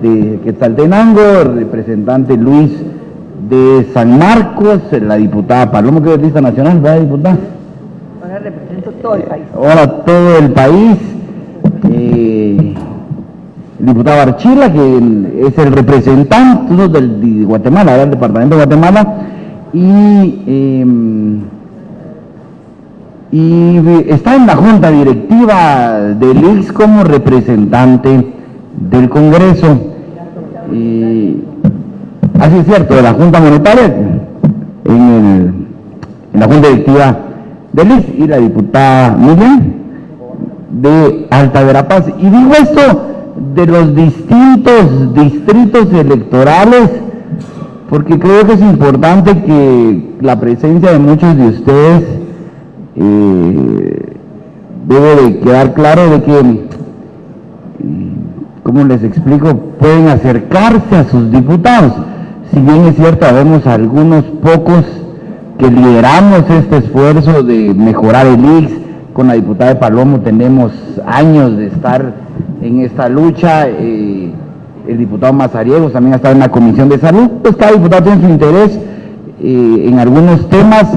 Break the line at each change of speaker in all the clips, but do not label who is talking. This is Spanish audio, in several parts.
de Quetzaltenango, el representante Luis de San Marcos, la diputada Palomo, que es lista nacional, ¿verdad, diputada?
Ahora represento todo el país.
Ahora todo el país. El diputado Archila, que es el representante, ¿no?, de Guatemala, del departamento de Guatemala, y está en la junta directiva del IX como representante del Congreso. Así es cierto, de la Junta Monetaria, en la junta directiva del IX, y la diputada Miriam de Alta Verapaz. Y digo esto de los distintos distritos electorales porque creo que es importante que la presencia de muchos de ustedes debe de quedar claro de que, ¿cómo les explico?, pueden acercarse a sus diputados. Si bien es cierto, habemos algunos pocos que lideramos este esfuerzo de mejorar el IX. Con la diputada de Palomo tenemos años de estar en esta lucha. El diputado Mazariegos también ha estado en la Comisión de Salud. Pues cada diputado tiene su interés en algunos temas,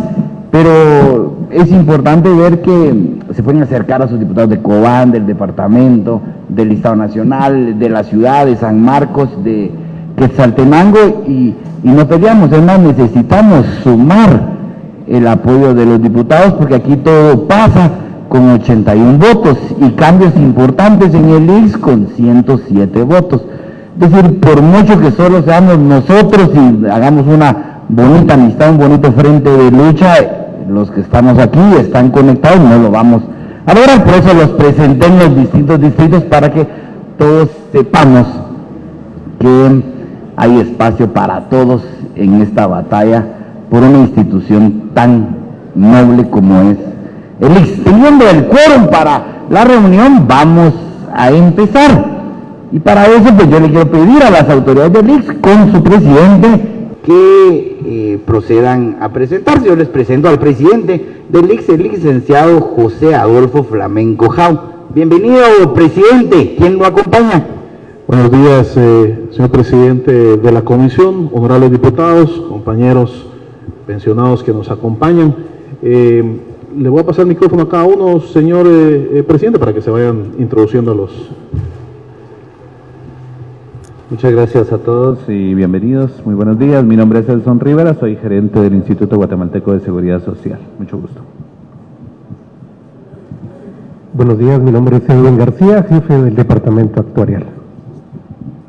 pero es importante ver que se pueden acercar a sus diputados de Cobán, del departamento, del Estado Nacional, de la ciudad, de San Marcos, de Quetzaltenango, y no peleamos. Además, necesitamos sumar el apoyo de los diputados, porque aquí todo pasa con 81 votos y cambios importantes en el IX con 107 votos. Es decir, por mucho que solo seamos nosotros y hagamos una bonita amistad, un bonito frente de lucha, los que estamos aquí están conectados, no lo vamos a lograr. Por eso los presenté en los distintos distritos, para que todos sepamos que hay espacio para todos en esta batalla por una institución tan noble como es el IX. Teniendo el quórum para la reunión, vamos a empezar. Y para eso, pues yo le quiero pedir a las autoridades del IX, con su presidente, que procedan a presentarse. Yo les presento al presidente del IX, el licenciado José Adolfo Flamenco Jau. Bienvenido, presidente. ¿Quién lo acompaña?
Buenos días, señor presidente de la comisión, honorables diputados, compañeros pensionados que nos acompañan. Le voy a pasar el micrófono a cada uno, señor presidente, para que se vayan introduciendo a los...
Muchas gracias a todos y bienvenidos. Muy buenos días. Mi nombre es Elson Rivera, soy gerente del Instituto Guatemalteco de Seguridad Social. Mucho gusto.
Buenos días, mi nombre es Edwin García, jefe del Departamento Actuarial.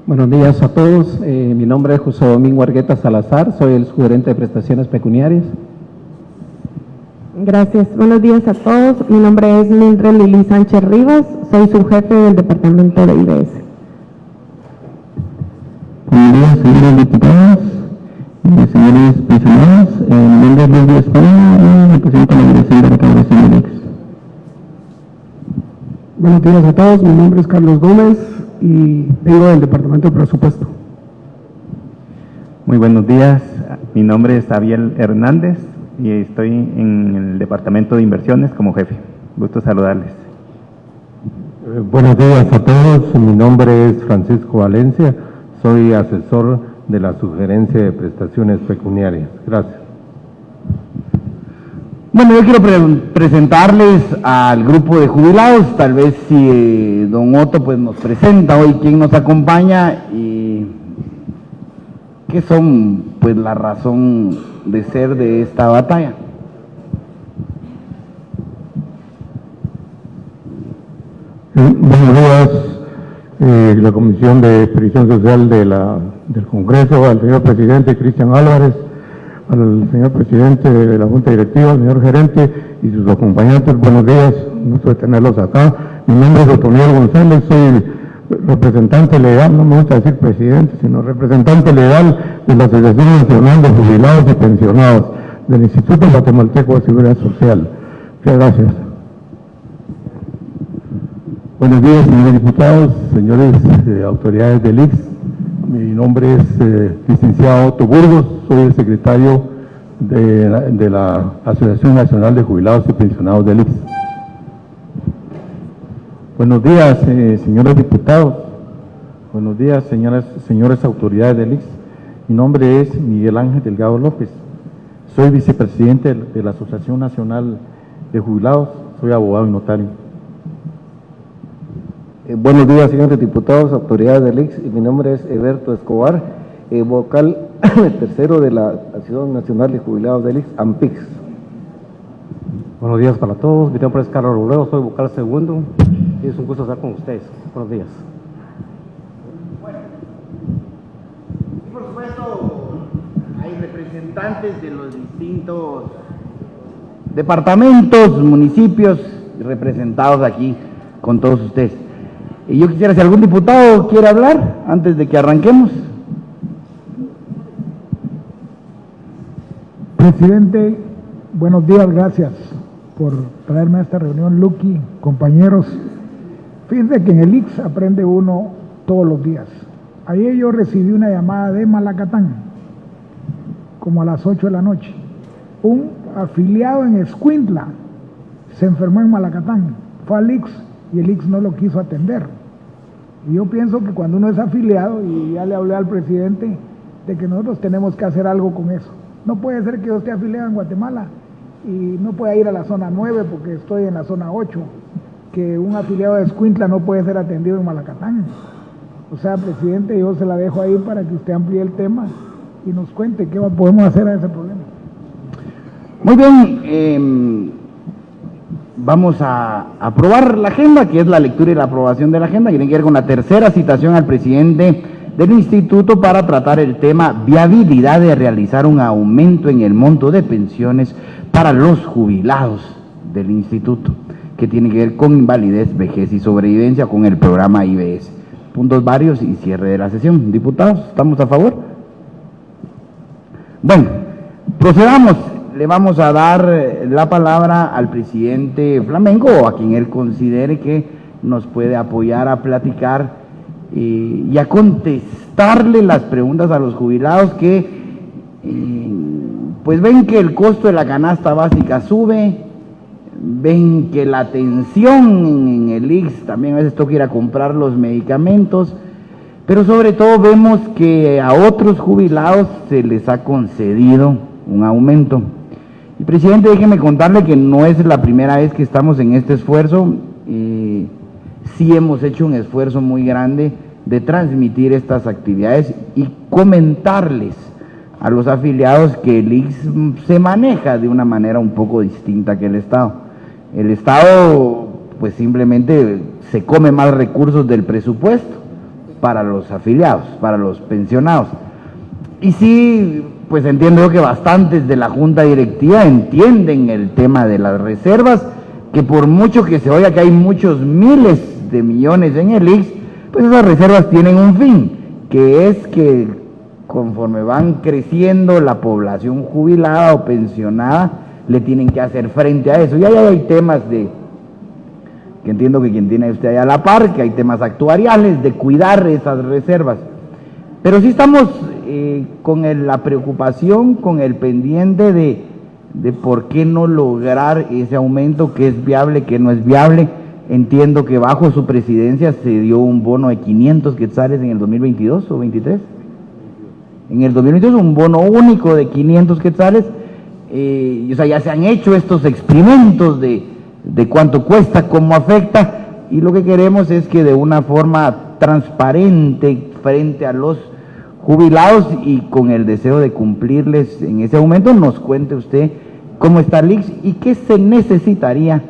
Buenos días a todos. Mi nombre es José Domingo Argueta Salazar, soy el subgerente de prestaciones pecuniarias.
Gracias. Buenos días a todos. Mi nombre es Mildred Lili Sánchez Rivas, soy subjefe del Departamento de IBS.
Buenos días, señores diputados, señores pensionados. Mi nombre es Luis de España y represento la dirección de recaudación del IX.
Buenos días a todos, mi nombre es Carlos Gómez y vengo del Departamento de Presupuesto.
Muy buenos días, mi nombre es Abiel Hernández y estoy en el Departamento de Inversiones como jefe. Gusto saludarles.
Buenos días a todos, mi nombre es Francisco Valencia, soy asesor de la Subgerencia de Prestaciones Pecuniarias. Gracias.
Bueno, yo quiero presentarles al grupo de jubilados. Tal vez si don Otto pues nos presenta hoy quién nos acompaña y qué son pues la razón de ser de esta batalla.
Buenos días, la Comisión de Previsión Social del Congreso, al señor presidente Cristian Álvarez, al señor presidente de la Junta Directiva, al señor gerente y sus acompañantes. Buenos días, gusto de tenerlos acá. Mi nombre es Otoniel González, soy representante legal, no me gusta decir presidente, sino representante legal de la Asociación Nacional de Jubilados y Pensionados del Instituto Guatemalteco de Seguridad Social. Muchas gracias.
Buenos días, señores diputados, señores autoridades del IX. Mi nombre es licenciado Otto Burgos, soy el secretario de la Asociación Nacional de Jubilados y Pensionados del IX.
Buenos días, señores diputados,
Buenos días, señores autoridades del IX. Mi nombre es Miguel Ángel Delgado López. Soy vicepresidente de la Asociación Nacional de Jubilados. Soy abogado y notario.
Buenos días, señores diputados, autoridades del IX. Mi nombre es Eberto Escobar, vocal tercero de la Asociación Nacional de Jubilados del IX, AMPIX.
Buenos días para todos. Mi nombre es Carlos Robledo, soy vocal segundo. Y es un gusto estar con ustedes. Buenos días.
Y por supuesto, hay representantes de los distintos departamentos, municipios representados aquí con todos ustedes. Y yo quisiera, si algún diputado quiere hablar antes de que arranquemos.
Presidente, buenos días, gracias por traerme a esta reunión, Luqui, compañeros. Fíjense que en el IX aprende uno todos los días. Ayer yo recibí una llamada de Malacatán, como a las 8 de la noche. Un afiliado en Escuintla se enfermó en Malacatán, fue al IX y el IX no lo quiso atender. Y yo pienso que cuando uno es afiliado, y ya le hablé al presidente, de que nosotros tenemos que hacer algo con eso. No puede ser que yo esté afiliado en Guatemala y no pueda ir a la zona 9 porque estoy en la zona 8, que un afiliado de Escuintla no puede ser atendido en Malacatán. O sea, presidente, yo se la dejo ahí para que usted amplíe el tema y nos cuente qué podemos hacer a ese problema.
Muy bien, vamos a aprobar la agenda, que es la lectura y la aprobación de la agenda, que tiene que ver con la tercera citación al presidente del instituto para tratar el tema viabilidad de realizar un aumento en el monto de pensiones para los jubilados del instituto, que tiene que ver con invalidez, vejez y sobrevivencia con el programa IBS. Puntos varios y cierre de la sesión. Diputados, ¿estamos a favor? Bueno, procedamos. Le vamos a dar la palabra al presidente Flamengo, o a quien él considere que nos puede apoyar a platicar y a contestarle las preguntas a los jubilados que pues ven que el costo de la canasta básica sube, ven que la atención en el IX también a veces toca ir a comprar los medicamentos, pero sobre todo vemos que a otros jubilados se les ha concedido un aumento. Y presidente, déjeme contarle que no es la primera vez que estamos en este esfuerzo. Sí hemos hecho un esfuerzo muy grande de transmitir estas actividades y comentarles a los afiliados que el IX se maneja de una manera un poco distinta que el Estado. El Estado pues simplemente se come más recursos del presupuesto para los afiliados, para los pensionados. Y sí, pues entiendo yo que bastantes de la Junta Directiva entienden el tema de las reservas, que por mucho que se oiga que hay muchos miles de millones en el IX, pues esas reservas tienen un fin, que es que conforme van creciendo la población jubilada o pensionada, le tienen que hacer frente a eso. Y ahí hay temas que entiendo que quien tiene usted ahí a la par, que hay temas actuariales de cuidar esas reservas. Pero sí estamos con la preocupación, con el pendiente de por qué no lograr ese aumento, que es viable, que no es viable. Entiendo que bajo su presidencia se dio un bono de 500 quetzales en el 2022 o 23. En el 2022 un bono único de 500 quetzales. O sea, ya se han hecho estos experimentos de cuánto cuesta, cómo afecta, y lo que queremos es que de una forma transparente frente a los jubilados y con el deseo de cumplirles en ese aumento, nos cuente usted cómo está el IX y qué se necesitaría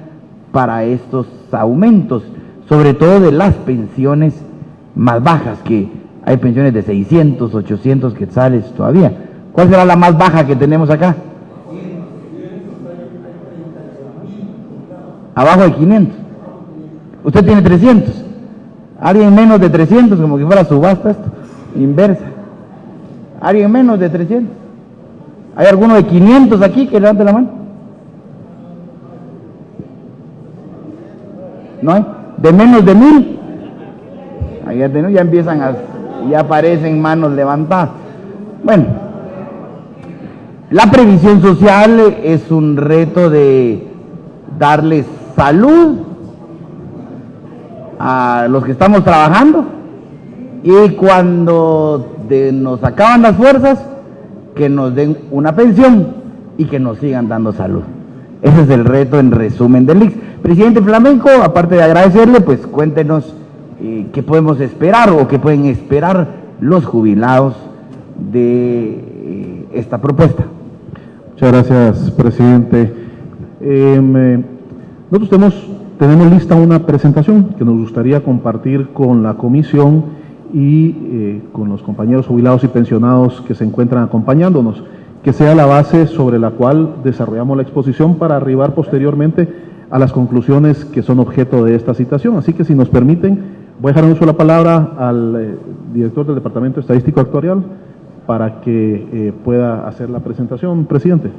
para estos aumentos, sobre todo de las pensiones más bajas, que hay pensiones de 600, 800 quetzales todavía. ¿Cuál será la más baja que tenemos acá? Abajo de 500. Usted tiene 300. Alguien menos de 300, como que fuera subasta esto, inversa. Alguien menos de 300. ¿Hay alguno de 500 aquí que levante la mano? ¿No hay? ¿De menos de 1000? Ahí ya empiezan ya aparecen manos levantadas. Bueno, la previsión social es un reto de darles salud a los que estamos trabajando y cuando nos acaban las fuerzas, que nos den una pensión y que nos sigan dando salud. Ese es el reto en resumen del IX. Presidente Flamenco, aparte de agradecerle, pues cuéntenos qué podemos esperar o qué pueden esperar los jubilados de esta propuesta.
Muchas gracias, presidente. Nosotros tenemos lista una presentación que nos gustaría compartir con la comisión y con los compañeros jubilados y pensionados que se encuentran acompañándonos, que sea la base sobre la cual desarrollamos la exposición para arribar posteriormente a las conclusiones que son objeto de esta citación. Así que, si nos permiten, voy a dejar en uso la palabra al director del Departamento Estadístico Actuarial para que pueda hacer la presentación. Presidente.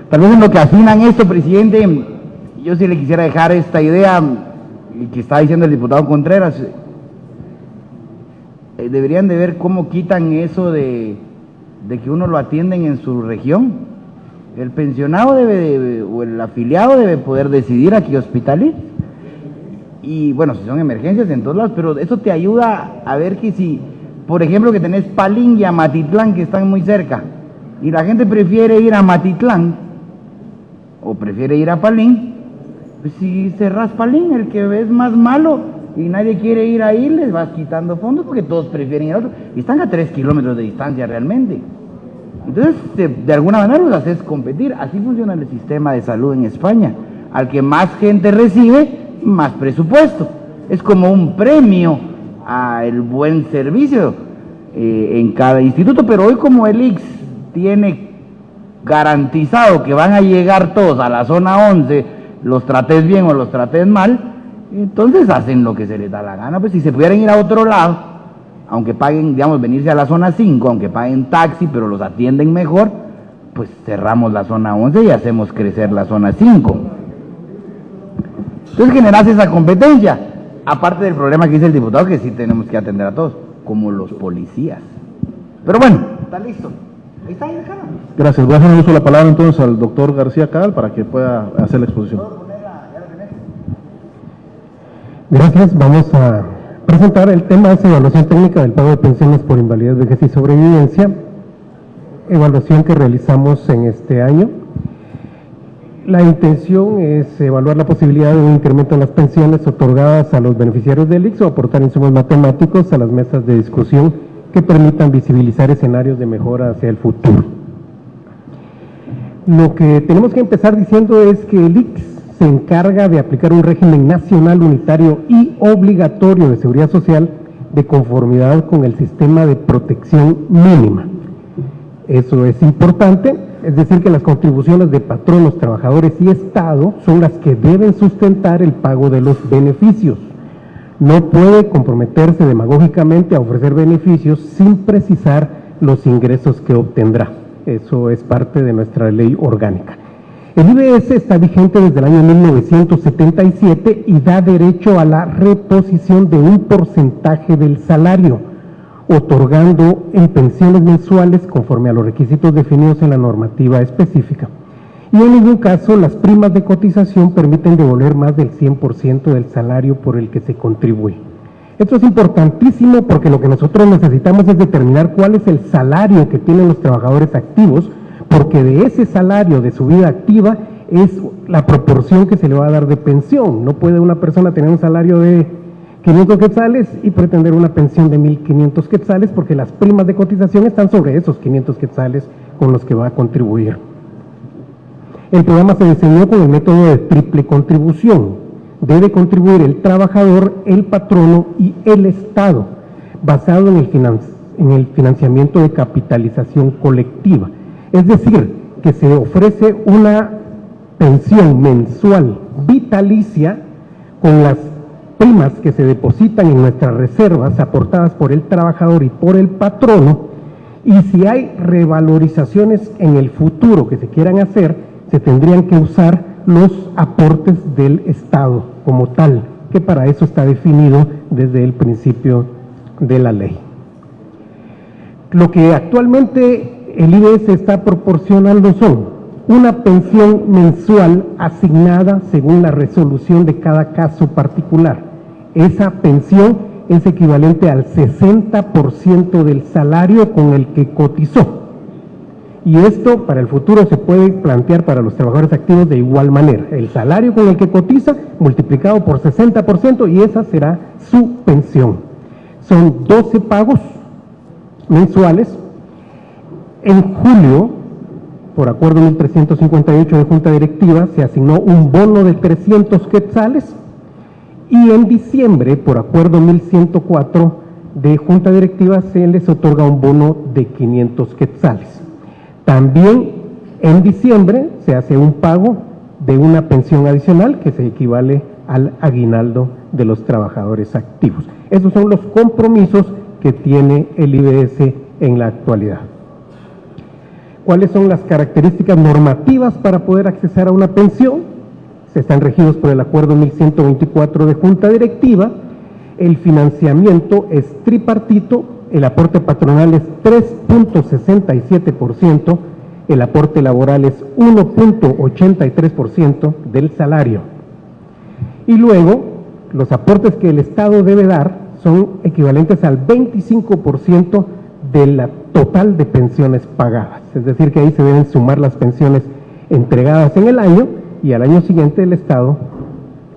Tal vez en lo que afinan esto, presidente, yo sí le quisiera dejar esta idea que está diciendo el diputado Contreras. Deberían de ver cómo quitan eso de que uno lo atienden en su región. El pensionado o el afiliado debe poder decidir a qué hospital ir. Y bueno, si son emergencias en todos lados, pero eso te ayuda a ver que si, por ejemplo, que tenés Palín y Amatitlán que están muy cerca, y la gente prefiere ir a Amatitlán o prefiere ir a Palín, pues si cerrás Palín, el que es más malo y nadie quiere ir ahí, les vas quitando fondos porque todos prefieren ir a otro, y están a 3 kilómetros de distancia realmente. Entonces, de alguna manera los haces competir. Así funciona el sistema de salud en España. Al que más gente recibe, más presupuesto. Es como un premio al buen servicio en cada instituto, pero hoy como el IX tiene garantizado que van a llegar todos a la zona 11, los trates bien o los trates mal, entonces hacen lo que se les da la gana. Pues si se pudieran ir a otro lado, aunque paguen, digamos, venirse a la zona 5, aunque paguen taxi, pero los atienden mejor, pues cerramos la zona 11 y hacemos crecer la zona 5. Entonces generas esa competencia, aparte del problema que dice el diputado, que sí tenemos que atender a todos, como los policías. Pero bueno, está listo. Ahí está, ahí, cara.
Gracias. Voy a dejar en uso la palabra entonces al doctor García Cabal para que pueda hacer la exposición.
Gracias. Vamos a presentar el tema de evaluación técnica del pago de pensiones por invalidez, vejez y sobrevivencia, evaluación que realizamos en este año. La intención es evaluar la posibilidad de un incremento en las pensiones otorgadas a los beneficiarios del IX o aportar insumos matemáticos a las mesas de discusión que permitan visibilizar escenarios de mejora hacia el futuro. Lo que tenemos que empezar diciendo es que el IX se encarga de aplicar un régimen nacional unitario y obligatorio de seguridad social de conformidad con el sistema de protección mínima. Eso es importante, es decir, que las contribuciones de patronos, trabajadores y Estado son las que deben sustentar el pago de los beneficios. No puede comprometerse demagógicamente a ofrecer beneficios sin precisar los ingresos que obtendrá. Eso es parte de nuestra ley orgánica. El IBS está vigente desde el año 1977 y da derecho a la reposición de un porcentaje del salario, otorgando en pensiones mensuales conforme a los requisitos definidos en la normativa específica. Y en ningún caso las primas de cotización permiten devolver más del 100% del salario por el que se contribuye. Esto es importantísimo porque lo que nosotros necesitamos es determinar cuál es el salario que tienen los trabajadores activos, porque de ese salario de su vida activa es la proporción que se le va a dar de pensión. No puede una persona tener un salario de 500 quetzales y pretender una pensión de 1.500 quetzales porque las primas de cotización están sobre esos 500 quetzales con los que va a contribuir. El programa se diseñó con el método de triple contribución. Debe contribuir el trabajador, el patrono y el Estado, basado en el financiamiento de capitalización colectiva. Es decir, que se ofrece una pensión mensual vitalicia con las primas que se depositan en nuestras reservas aportadas por el trabajador y por el patrono, y si hay revalorizaciones en el futuro que se quieran hacer, se tendrían que usar los aportes del Estado como tal, que para eso está definido desde el principio de la ley. Lo que actualmente el IBS está proporcionando son una pensión mensual asignada según la resolución de cada caso particular. Esa pensión es equivalente al 60% del salario con el que cotizó. Y esto para el futuro se puede plantear para los trabajadores activos de igual manera. El salario con el que cotiza multiplicado por 60% y esa será su pensión. Son 12 pagos mensuales. En julio, por acuerdo 1358 de Junta Directiva, se asignó un bono de 300 quetzales y en diciembre, por acuerdo 1104 de Junta Directiva, se les otorga un bono de 500 quetzales. También en diciembre se hace un pago de una pensión adicional que se equivale al aguinaldo de los trabajadores activos. Esos son los compromisos que tiene el IBS en la actualidad. ¿Cuáles son las características normativas para poder acceder a una pensión? Se están regidos por el acuerdo 1124 de Junta Directiva. El financiamiento es tripartito. El aporte patronal es 3.67%, el aporte laboral es 1.83% del salario. Y luego, los aportes que el Estado debe dar son equivalentes al 25% de la total de pensiones pagadas. Es decir, que ahí se deben sumar las pensiones entregadas en el año y al año siguiente el Estado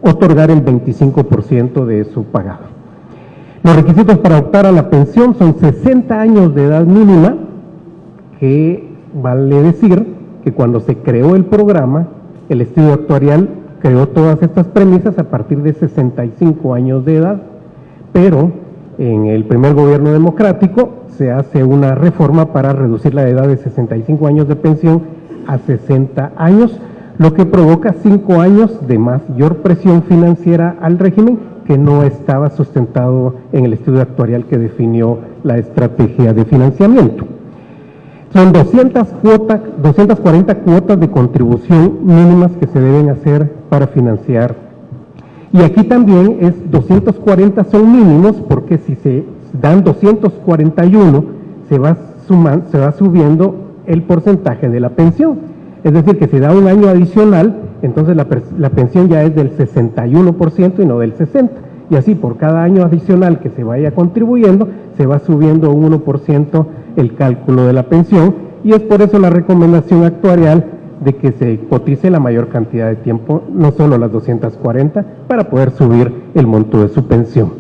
otorgar el 25% de eso pagado. Los requisitos para optar a la pensión son 60 años de edad mínima, que vale decir que cuando se creó el programa, el estudio actuarial creó todas estas premisas a partir de 65 años de edad, pero en el primer gobierno democrático se hace una reforma para reducir la edad de 65 años de pensión a 60 años, lo que provoca 5 años de mayor presión financiera al régimen, que no estaba sustentado en el estudio actuarial que definió la estrategia de financiamiento. Son 240 cuotas de contribución mínimas que se deben hacer para financiar. Y aquí también es 240 son mínimos porque si se dan 241 se va subiendo el porcentaje de la pensión. Es decir, que si da un año adicional, entonces la pensión ya es del 61% y no del 60%. Y así por cada año adicional que se vaya contribuyendo, se va subiendo un 1% el cálculo de la pensión. Y es por eso la recomendación actuarial de que se cotice la mayor cantidad de tiempo, no solo las 240, para poder subir el monto de su pensión.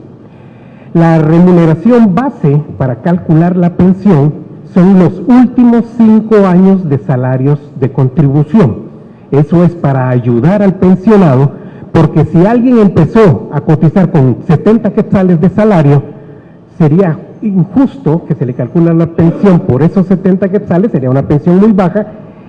La remuneración base para calcular la pensión son los últimos 5 años de salarios de contribución. Eso es para ayudar al pensionado, porque si alguien empezó a cotizar con 70 quetzales de salario, sería injusto que se le calcula la pensión por esos 70 quetzales, sería una pensión muy baja.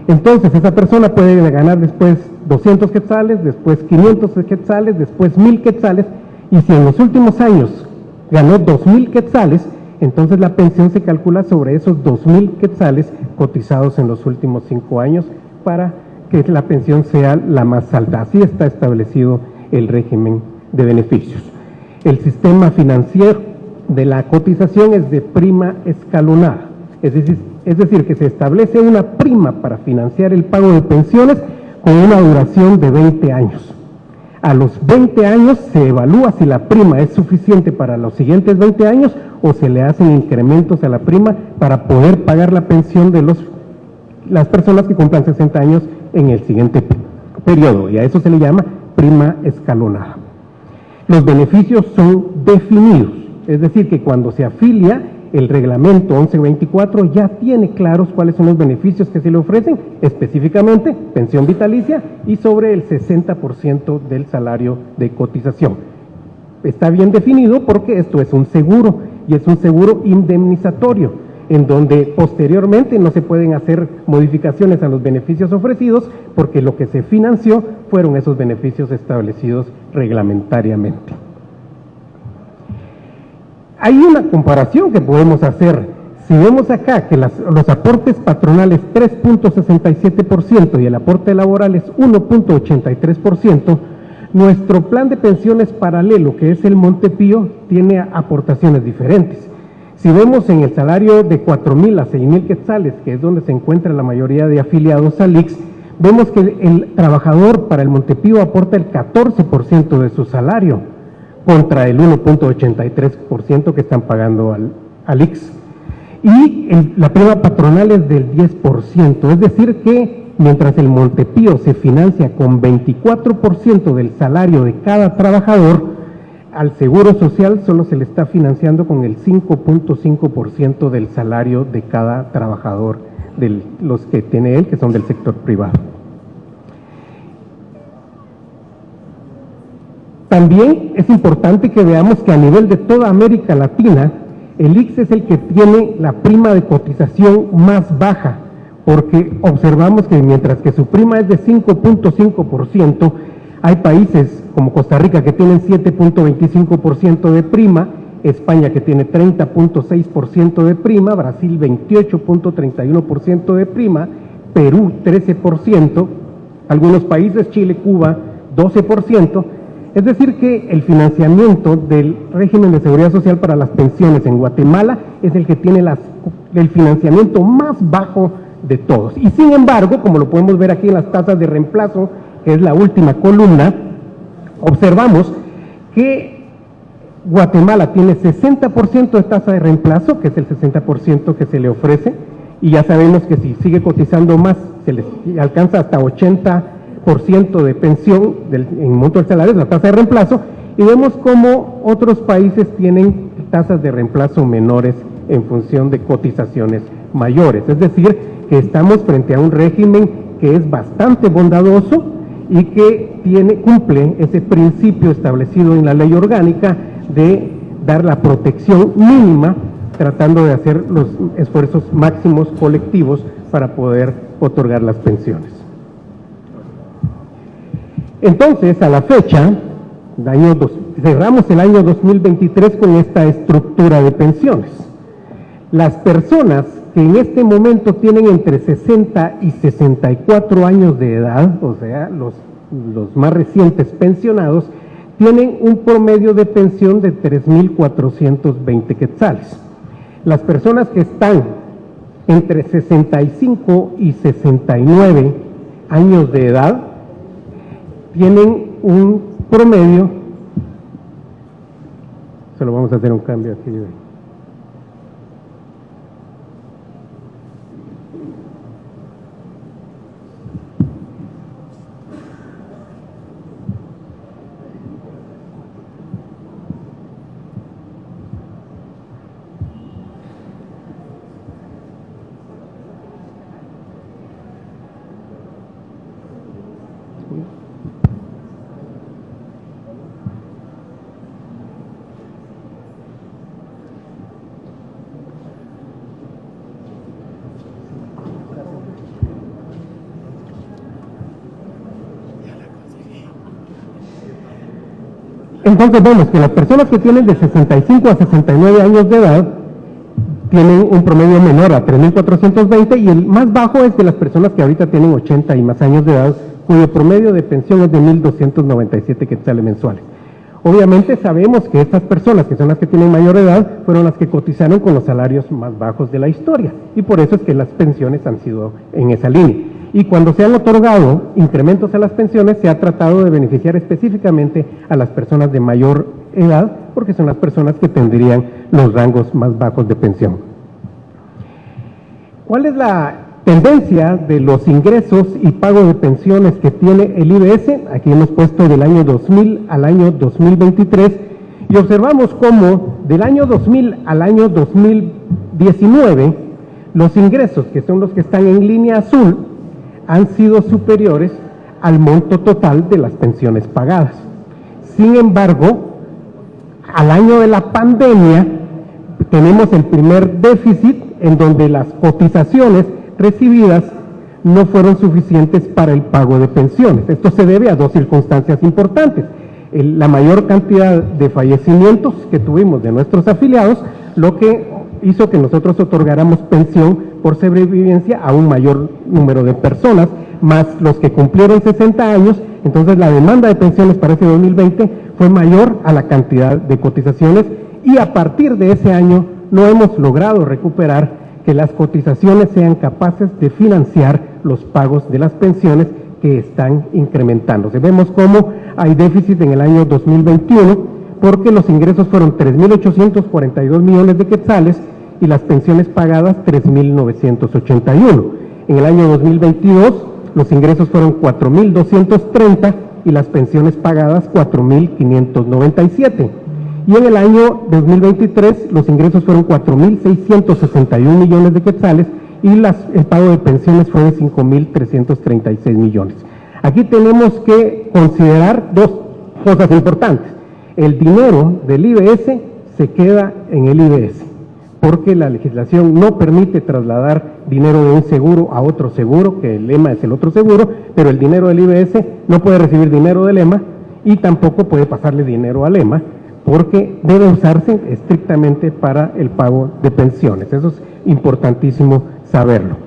Entonces esa persona puede ganar después 200 quetzales, después 500 quetzales, después 1000 quetzales, y si en los últimos años ganó 2000 quetzales, entonces la pensión se calcula sobre esos 2000 quetzales cotizados en los últimos 5 años para que la pensión sea la más alta. Así está establecido el régimen de beneficios. El sistema financiero de la cotización es de prima escalonada, es decir, que se establece una prima para financiar el pago de pensiones con una duración de 20 años. A los 20 años se evalúa si la prima es suficiente para los siguientes 20 años o se le hacen incrementos a la prima para poder pagar la pensión de las personas que cumplan 60 años en el siguiente periodo, y a eso se le llama prima escalonada. Los beneficios son definidos, es decir, que cuando se afilia, el reglamento 1124 ya tiene claros cuáles son los beneficios que se le ofrecen, específicamente pensión vitalicia y sobre el 60% del salario de cotización. Está bien definido porque esto es un seguro y es un seguro indemnizatorio, en donde posteriormente no se pueden hacer modificaciones a los beneficios ofrecidos porque lo que se financió fueron esos beneficios establecidos reglamentariamente. Hay una comparación que podemos hacer. Si vemos acá que los aportes patronales 3.67% y el aporte laboral es 1.83%, nuestro plan de pensiones paralelo, que es el Montepío, tiene aportaciones diferentes. Si vemos en el salario de 4,000 a 6,000 quetzales, que es donde se encuentra la mayoría de afiliados al IX, vemos que el trabajador para el Montepío aporta el 14% de su salario, contra el 1.83% que están pagando al IX. Y la prima patronal es del 10%, es decir que mientras el Montepío se financia con 24% del salario de cada trabajador, al Seguro Social solo se le está financiando con el 5.5% del salario de cada trabajador, de los que tiene él, que son del sector privado. También es importante que veamos que a nivel de toda América Latina, el IX es el que tiene la prima de cotización más baja, porque observamos que mientras que su prima es de 5.5%, hay países como Costa Rica que tienen 7.25% de prima, España que tiene 30.6% de prima, Brasil 28.31% de prima, Perú 13%, algunos países, Chile, Cuba 12%, es decir que el financiamiento del régimen de seguridad social para las pensiones en Guatemala es el que tiene el financiamiento más bajo de todos. Y sin embargo, como lo podemos ver aquí en las tasas de reemplazo, que es la última columna, observamos que Guatemala tiene 60% de tasa de reemplazo, que es el 60% que se le ofrece, y ya sabemos que si sigue cotizando más, se les alcanza hasta 80% de pensión en monto del salario, la tasa de reemplazo, y vemos cómo otros países tienen tasas de reemplazo menores en función de cotizaciones mayores. Es decir, que estamos frente a un régimen que es bastante bondadoso y que cumple ese principio establecido en la ley orgánica de dar la protección mínima, tratando de hacer los esfuerzos máximos colectivos para poder otorgar las pensiones. Entonces, a la fecha, cerramos el año 2023 con esta estructura de pensiones. Las personas que en este momento tienen entre 60 y 64 años de edad, o sea, los más recientes pensionados, tienen un promedio de pensión de 3,420 quetzales. Las personas que están entre 65 y 69 años de edad tienen un promedio, solo vamos a hacer un cambio aquí. Entonces vemos que las personas que tienen de 65 a 69 años de edad tienen un promedio menor a 3.420 y el más bajo es de las personas que ahorita tienen 80 y más años de edad, cuyo promedio de pensión es de 1.297 quetzales mensuales. Obviamente sabemos que estas personas, que son las que tienen mayor edad, fueron las que cotizaron con los salarios más bajos de la historia, y por eso es que las pensiones han sido en esa línea. Y cuando se han otorgado incrementos a las pensiones, se ha tratado de beneficiar específicamente a las personas de mayor edad, porque son las personas que tendrían los rangos más bajos de pensión. ¿Cuál es la tendencia de los ingresos y pago de pensiones que tiene el IBS? Aquí hemos puesto del año 2000 al año 2023 y observamos cómo del año 2000 al año 2019 los ingresos, que son los que están en línea azul, han sido superiores al monto total de las pensiones pagadas. Sin embargo, al año de la pandemia tenemos el primer déficit en donde las cotizaciones recibidas no fueron suficientes para el pago de pensiones. Esto se debe a dos circunstancias importantes. La mayor cantidad de fallecimientos que tuvimos de nuestros afiliados, lo que hizo que nosotros otorgáramos pensión por sobrevivencia a un mayor número de personas, más los que cumplieron 60 años. Entonces la demanda de pensiones para ese 2020 fue mayor a la cantidad de cotizaciones, y a partir de ese año no hemos logrado recuperar que las cotizaciones sean capaces de financiar los pagos de las pensiones que están incrementándose. Vemos cómo hay déficit en el año 2021 porque los ingresos fueron 3.842 millones de quetzales y las pensiones pagadas 3.981. En el año 2022 los ingresos fueron 4.230 y las pensiones pagadas 4.597. Y en el año 2023 los ingresos fueron 4.661 millones de quetzales y el pago de pensiones fue de 5.336 millones. Aquí tenemos que considerar dos cosas importantes. El dinero del IBS se queda en el IBS, porque la legislación no permite trasladar dinero de un seguro a otro seguro, que el EMA es el otro seguro, pero el dinero del IBS no puede recibir dinero del EMA y tampoco puede pasarle dinero al EMA, porque debe usarse estrictamente para el pago de pensiones. Eso es importantísimo saberlo.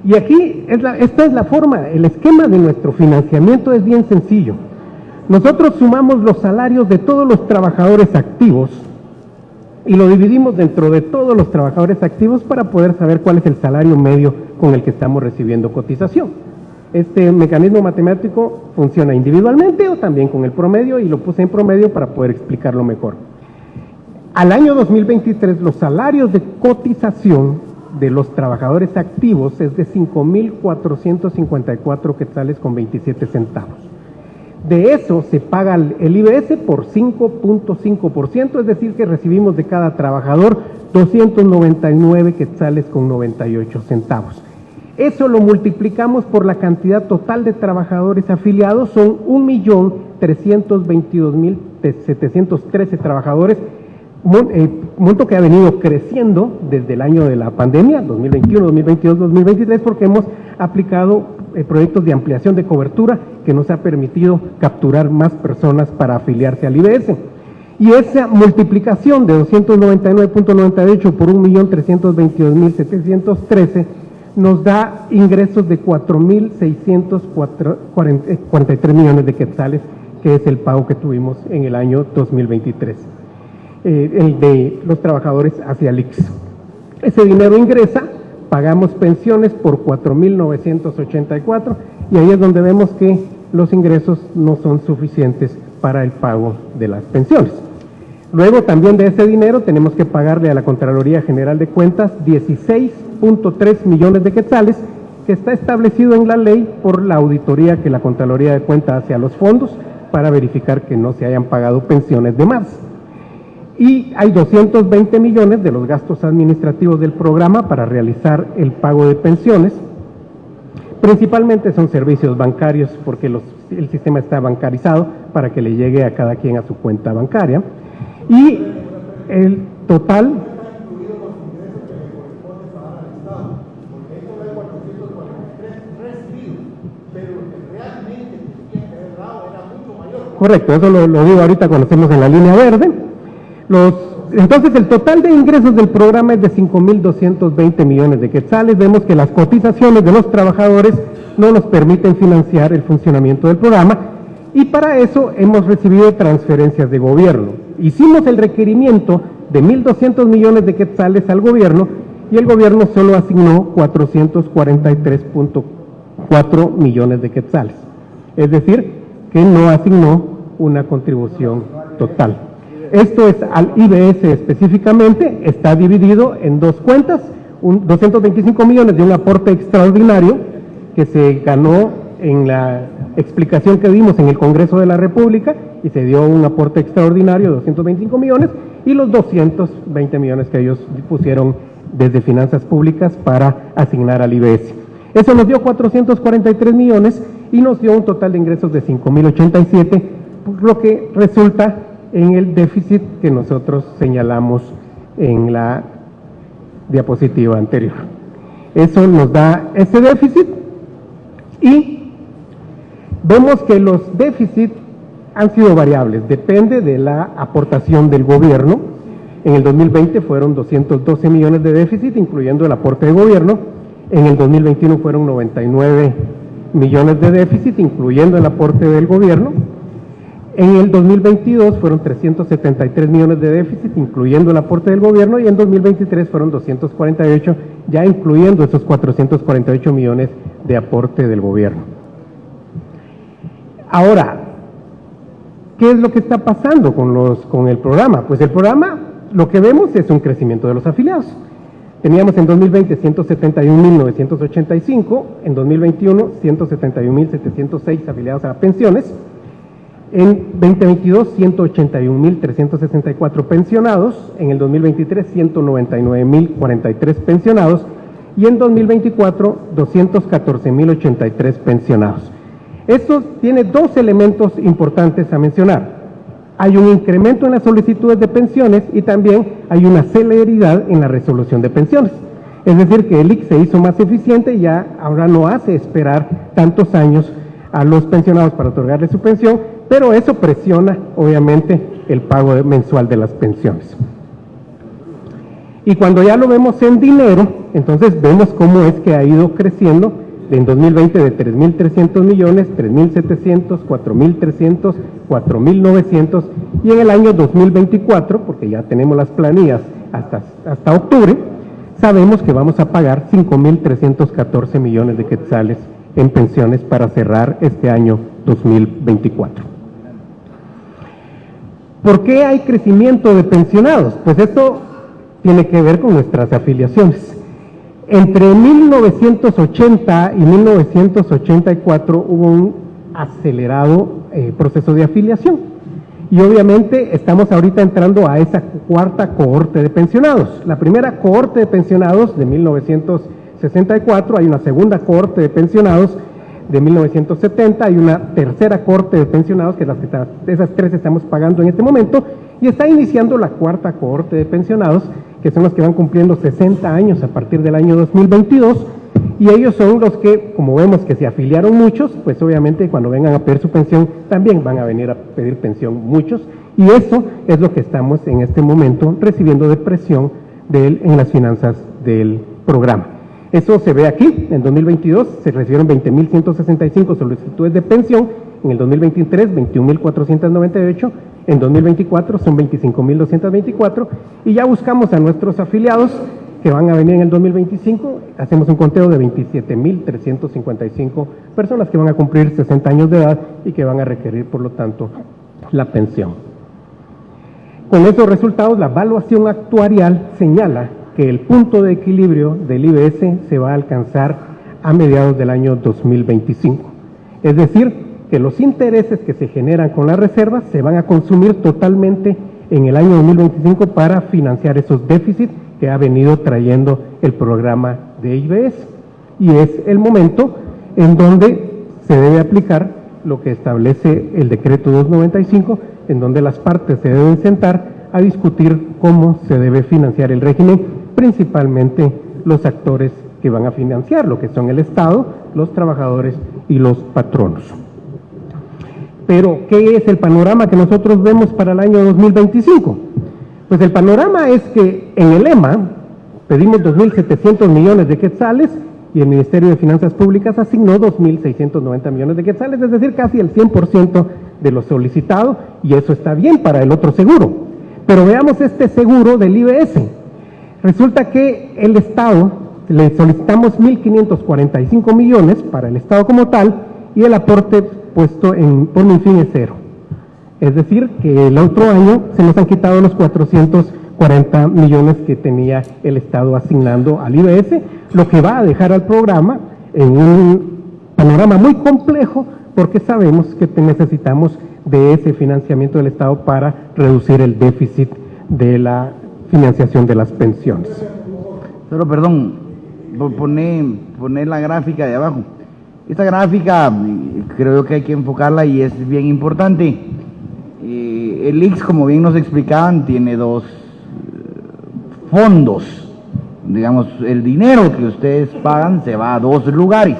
Y aquí, esta es la forma, el esquema de nuestro financiamiento es bien sencillo. Nosotros sumamos los salarios de todos los trabajadores activos y lo dividimos dentro de todos los trabajadores activos para poder saber cuál es el salario medio con el que estamos recibiendo cotización. Este mecanismo matemático funciona individualmente o también con el promedio, y lo puse en promedio para poder explicarlo mejor. Al año 2023 los salarios de cotización de los trabajadores activos es de 5.454 quetzales con 27 centavos. De eso se paga el IBS por 5.5%, es decir que recibimos de cada trabajador 299 quetzales con 98 centavos. Eso lo multiplicamos por la cantidad total de trabajadores afiliados, son 1.322.713 trabajadores, monto que ha venido creciendo desde el año de la pandemia, 2021, 2022, 2023, porque hemos aplicado proyectos de ampliación de cobertura que nos ha permitido capturar más personas para afiliarse al IBS. Y esa multiplicación de 299.98 por 1.322.713 nos da ingresos de 4.643 millones de quetzales, que es el pago que tuvimos en el año 2023, el de los trabajadores hacia el IX. Ese dinero ingresa, pagamos pensiones por 4.984 y ahí es donde vemos que los ingresos no son suficientes para el pago de las pensiones. Luego también de ese dinero tenemos que pagarle a la Contraloría General de Cuentas 16.3 millones de quetzales, que está establecido en la ley por la auditoría que la Contraloría de Cuentas hace a los fondos para verificar que no se hayan pagado pensiones de más. Y hay 220 millones de los gastos administrativos del programa para realizar el pago de pensiones. Principalmente son servicios bancarios, porque el sistema está bancarizado para que le llegue a cada quien a su cuenta bancaria. Y el total... correcto, eso lo digo ahorita cuando estemos en la línea verde. Entonces, el total de ingresos del programa es de 5.220 millones de quetzales. Vemos que las cotizaciones de los trabajadores no nos permiten financiar el funcionamiento del programa, y para eso hemos recibido transferencias de gobierno. Hicimos el requerimiento de 1.200 millones de quetzales al gobierno, y el gobierno solo asignó 443.4 millones de quetzales. Es decir, que no asignó una contribución total. Esto es al IBS específicamente, está dividido en dos cuentas, 225 millones de un aporte extraordinario que se ganó en la explicación que dimos en el Congreso de la República, y se dio un aporte extraordinario de 225 millones, y los 220 millones que ellos pusieron desde Finanzas Públicas para asignar al IBS. Eso nos dio 443 millones y nos dio un total de ingresos de 5.087, por lo que resulta en el déficit que nosotros señalamos en la diapositiva anterior. Eso nos da ese déficit, y vemos que los déficits han sido variables, depende de la aportación del gobierno. En el 2020 fueron 212 millones de déficit, incluyendo el aporte de gobierno. En el 2021 fueron 99 millones de déficit, incluyendo el aporte del gobierno. En el 2022 fueron 373 millones de déficit, incluyendo el aporte del gobierno, y en 2023 fueron 248, ya incluyendo esos 448 millones de aporte del gobierno. Ahora, ¿qué es lo que está pasando con el programa? Pues el programa, lo que vemos es un crecimiento de los afiliados. Teníamos en 2020 171.985, en 2021 171.706 afiliados a pensiones, en 2022 181.364 pensionados, en el 2023 199.043 pensionados, y en 2024 214.083 pensionados. Esto tiene dos elementos importantes a mencionar. Hay un incremento en las solicitudes de pensiones, y también hay una celeridad en la resolución de pensiones. Es decir, que el ICS se hizo más eficiente y ya ahora no hace esperar tantos años a los pensionados para otorgarles su pensión, pero eso presiona obviamente el pago mensual de las pensiones. Y cuando ya lo vemos en dinero, entonces vemos cómo es que ha ido creciendo en 2020 de 3.300 millones, 3.700, 4.300, 4.900, y en el año 2024, porque ya tenemos las planillas hasta octubre, sabemos que vamos a pagar 5.314 millones de quetzales en pensiones para cerrar este año 2024. ¿Por qué hay crecimiento de pensionados? Pues esto tiene que ver con nuestras afiliaciones. Entre 1980 y 1984 hubo un acelerado proceso de afiliación, y obviamente estamos ahorita entrando a esa cuarta cohorte de pensionados. La primera cohorte de pensionados de 1964, hay una segunda cohorte de pensionados de 1970, hay una tercera cohorte de pensionados, que esas tres estamos pagando en este momento, y está iniciando la cuarta cohorte de pensionados, que son los que van cumpliendo 60 años a partir del año 2022, y ellos son los que, como vemos que se afiliaron muchos, pues obviamente cuando vengan a pedir su pensión, también van a venir a pedir pensión muchos, y eso es lo que estamos en este momento recibiendo de presión en las finanzas del programa. Eso se ve aquí. En 2022 se recibieron 20.165 solicitudes de pensión, en el 2023 21.498, en 2024 son 25.224, y ya buscamos a nuestros afiliados que van a venir en el 2025, hacemos un conteo de 27.355 personas que van a cumplir 60 años de edad y que van a requerir, por lo tanto, la pensión. Con esos resultados, la evaluación actuarial señala que el punto de equilibrio del IBS se va a alcanzar a mediados del año 2025. Es decir, que los intereses que se generan con las reservas se van a consumir totalmente en el año 2025 para financiar esos déficits que ha venido trayendo el programa de IBS. Y es el momento en donde se debe aplicar lo que establece el decreto 295, en donde las partes se deben sentar a discutir cómo se debe financiar el régimen, principalmente los actores que van a financiar, lo que son el Estado, los trabajadores y los patronos. Pero, ¿qué es el panorama que nosotros vemos para el año 2025? Pues el panorama es que en el EMA pedimos 2.700 millones de quetzales y el Ministerio de Finanzas Públicas asignó 2.690 millones de quetzales, es decir, casi el 100% de lo solicitado, y eso está bien para el otro seguro. Pero veamos este seguro del IBS. Resulta que el Estado, le solicitamos 1.545 millones para el Estado como tal, y el aporte puesto por mi fin es cero. Es decir, que el otro año se nos han quitado los 440 millones que tenía el Estado asignando al IBS, lo que va a dejar al programa en un panorama muy complejo, porque sabemos que necesitamos de ese financiamiento del Estado para reducir el déficit de la financiación de las pensiones.
Pero perdón, poner la gráfica de abajo. Esta gráfica creo que hay que enfocarla y es bien importante. El IX, como bien nos explicaban, tiene dos fondos. Digamos, el dinero que ustedes pagan se va a dos lugares.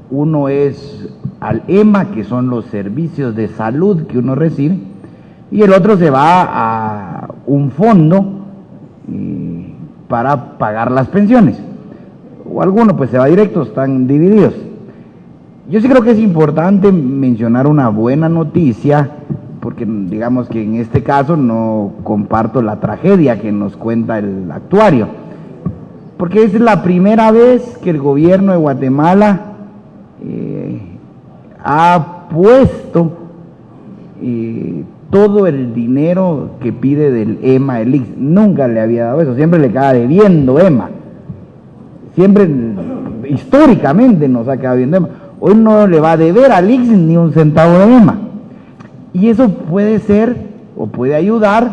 Uno es al EMA, que son los servicios de salud que uno recibe, y el otro se va a un fondo para pagar las pensiones. O alguno pues se va directo, están divididos. Yo sí creo que es importante mencionar una buena noticia, porque digamos que en este caso no comparto la tragedia que nos cuenta el actuario, porque es la primera vez que el gobierno de Guatemala ha puesto todo el dinero que pide del EMA, el IX. Nunca le había dado eso, siempre le queda debiendo EMA, siempre históricamente nos ha quedado debiendo EMA. Hoy no le va a deber al IX ni un centavo de EMA, y eso puede ser o puede ayudar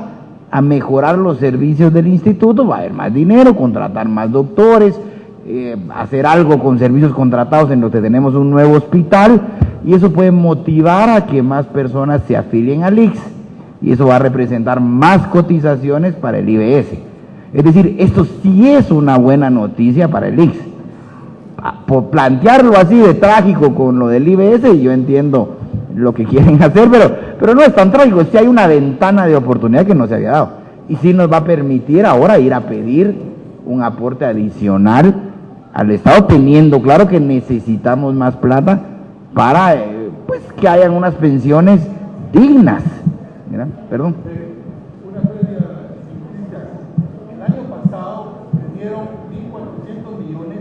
a mejorar los servicios del instituto. Va a haber más dinero, contratar más doctores, hacer algo con servicios contratados en los que tenemos un nuevo hospital, y eso puede motivar a que más personas se afilien al IX, y eso va a representar más cotizaciones para el IBS. Es decir, esto sí es una buena noticia para el IX. Por plantearlo así de trágico con lo del IBS, yo entiendo lo que quieren hacer, pero no es tan trágico. Sí hay una ventana de oportunidad que no se había dado, y sí nos va a permitir ahora ir a pedir un aporte adicional al Estado, teniendo claro que necesitamos más plata para pues que hayan unas pensiones dignas. Mira, perdón.
El año pasado le dieron 1.400 millones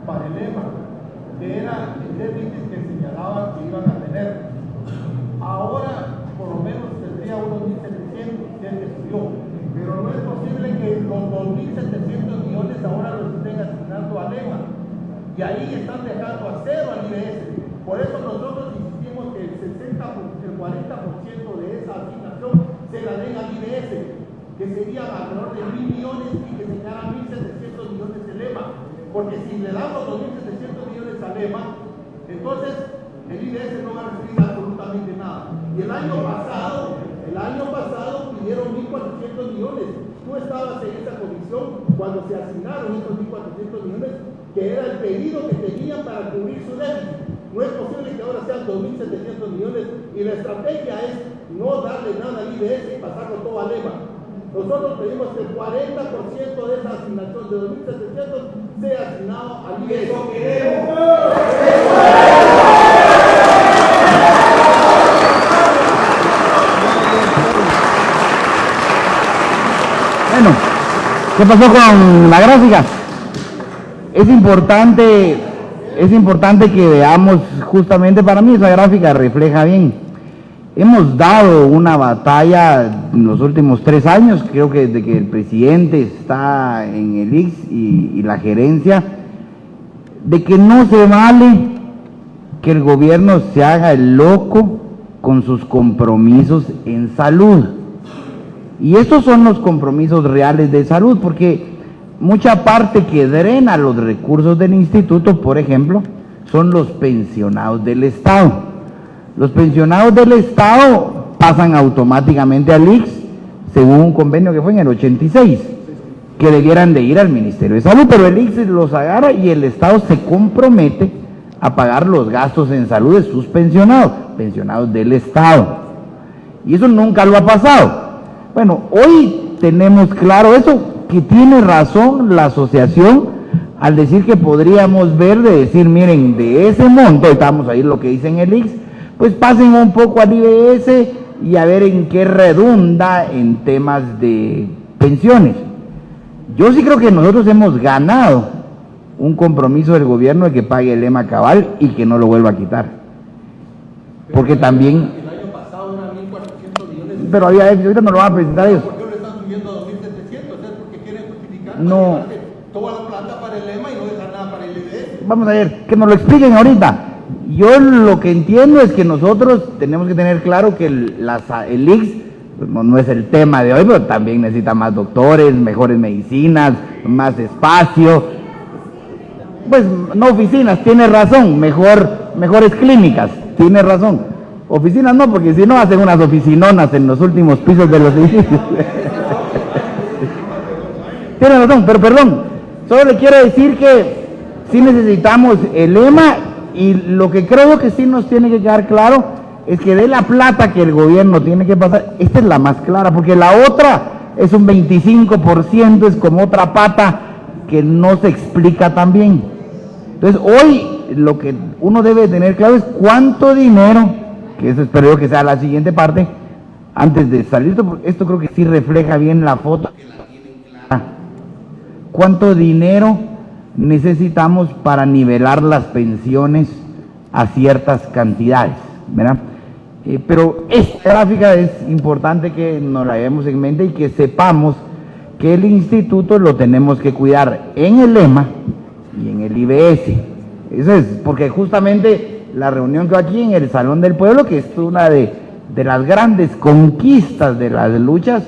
para el EMA, que era el déficit que señalaban que iban a tener. Ahora, por lo menos, tendría unos 1.700, ya que subió. Pero no es posible que los 2.700 millones ahora los estén asignando al EMA. Y ahí están dejando a cero al IBS. Por eso nosotros insistimos que el 40% de esa asignación se la den al IBS, que sería alrededor de 1.000 millones, y que se ganan 1.700 millones del EMA. Porque si le damos 2.700 millones al EMA, entonces el IBS no va a recibir absolutamente nada. Y el año pasado pidieron 1.400 millones. Tú estabas en esa comisión cuando se asignaron estos 1.400 millones, que era el pedido que tenían para cubrir su déficit. No es posible que ahora sean 2.700 millones, y la estrategia es no darle nada al IBS y pasarlo todo al EMA. Nosotros pedimos que el 40% de esa asignación de 2.700 sea asignado al IBS.
Bueno, ¿qué pasó con la gráfica? Es importante que veamos, justamente para mí esa gráfica refleja bien. Hemos dado una batalla en los últimos 3 años, creo que desde que el presidente está en el IX y la gerencia, de que no se vale que el gobierno se haga el loco con sus compromisos en salud. Y estos son los compromisos reales de salud, porque mucha parte que drena los recursos del instituto, por ejemplo, son los pensionados del Estado. Los pensionados del Estado pasan automáticamente al IX, según un convenio que fue en el 86, que debieran de ir al Ministerio de Salud, pero el IX los agarra y el Estado se compromete a pagar los gastos en salud de sus pensionados, pensionados del Estado. Y eso nunca lo ha pasado. Bueno, hoy tenemos claro eso, que tiene razón la asociación al decir que podríamos ver, de decir, miren, de ese monto, estamos ahí lo que dice en el IX, pues pasen un poco al IBS y a ver en qué redunda en temas de pensiones. Yo sí creo que nosotros hemos ganado un compromiso del gobierno de que pague el EMA cabal y que no lo vuelva a quitar. Porque también... El año pasado eran 1.400 millones. Pero había, ahorita no lo van a presentar ellos. ¿Por qué lo están subiendo a 2.700? ¿Es porque quieren justificar? No. Toda la plata para el EMA y no dejar nada para el IBS. Vamos a ver, que nos lo expliquen ahorita. Yo lo que entiendo es que nosotros tenemos que tener claro que el IX no es el tema de hoy, pero también necesita más doctores, mejores medicinas, más espacio. Pues no oficinas, tiene razón, mejores clínicas, tiene razón. Oficinas no, porque si no hacen unas oficinonas en los últimos pisos de los edificios. Tiene razón, pero perdón, solo le quiero decir que sí necesitamos el EMA, y lo que creo que sí nos tiene que quedar claro es que de la plata que el gobierno tiene que pasar, esta es la más clara, porque la otra es un 25%, es como otra pata que no se explica tan bien. Entonces, hoy lo que uno debe tener claro es cuánto dinero, que eso espero yo que sea la siguiente parte, antes de salir, esto creo que sí refleja bien la foto, que la tienen clara. ¿Cuánto dinero necesitamos para nivelar las pensiones a ciertas cantidades? ¿Verdad? Pero esta gráfica es importante que nos la llevemos en mente y que sepamos que el instituto lo tenemos que cuidar en el EMA y en el IBS. Eso es, porque justamente la reunión que va aquí en el Salón del Pueblo, que es una de las grandes conquistas de las luchas,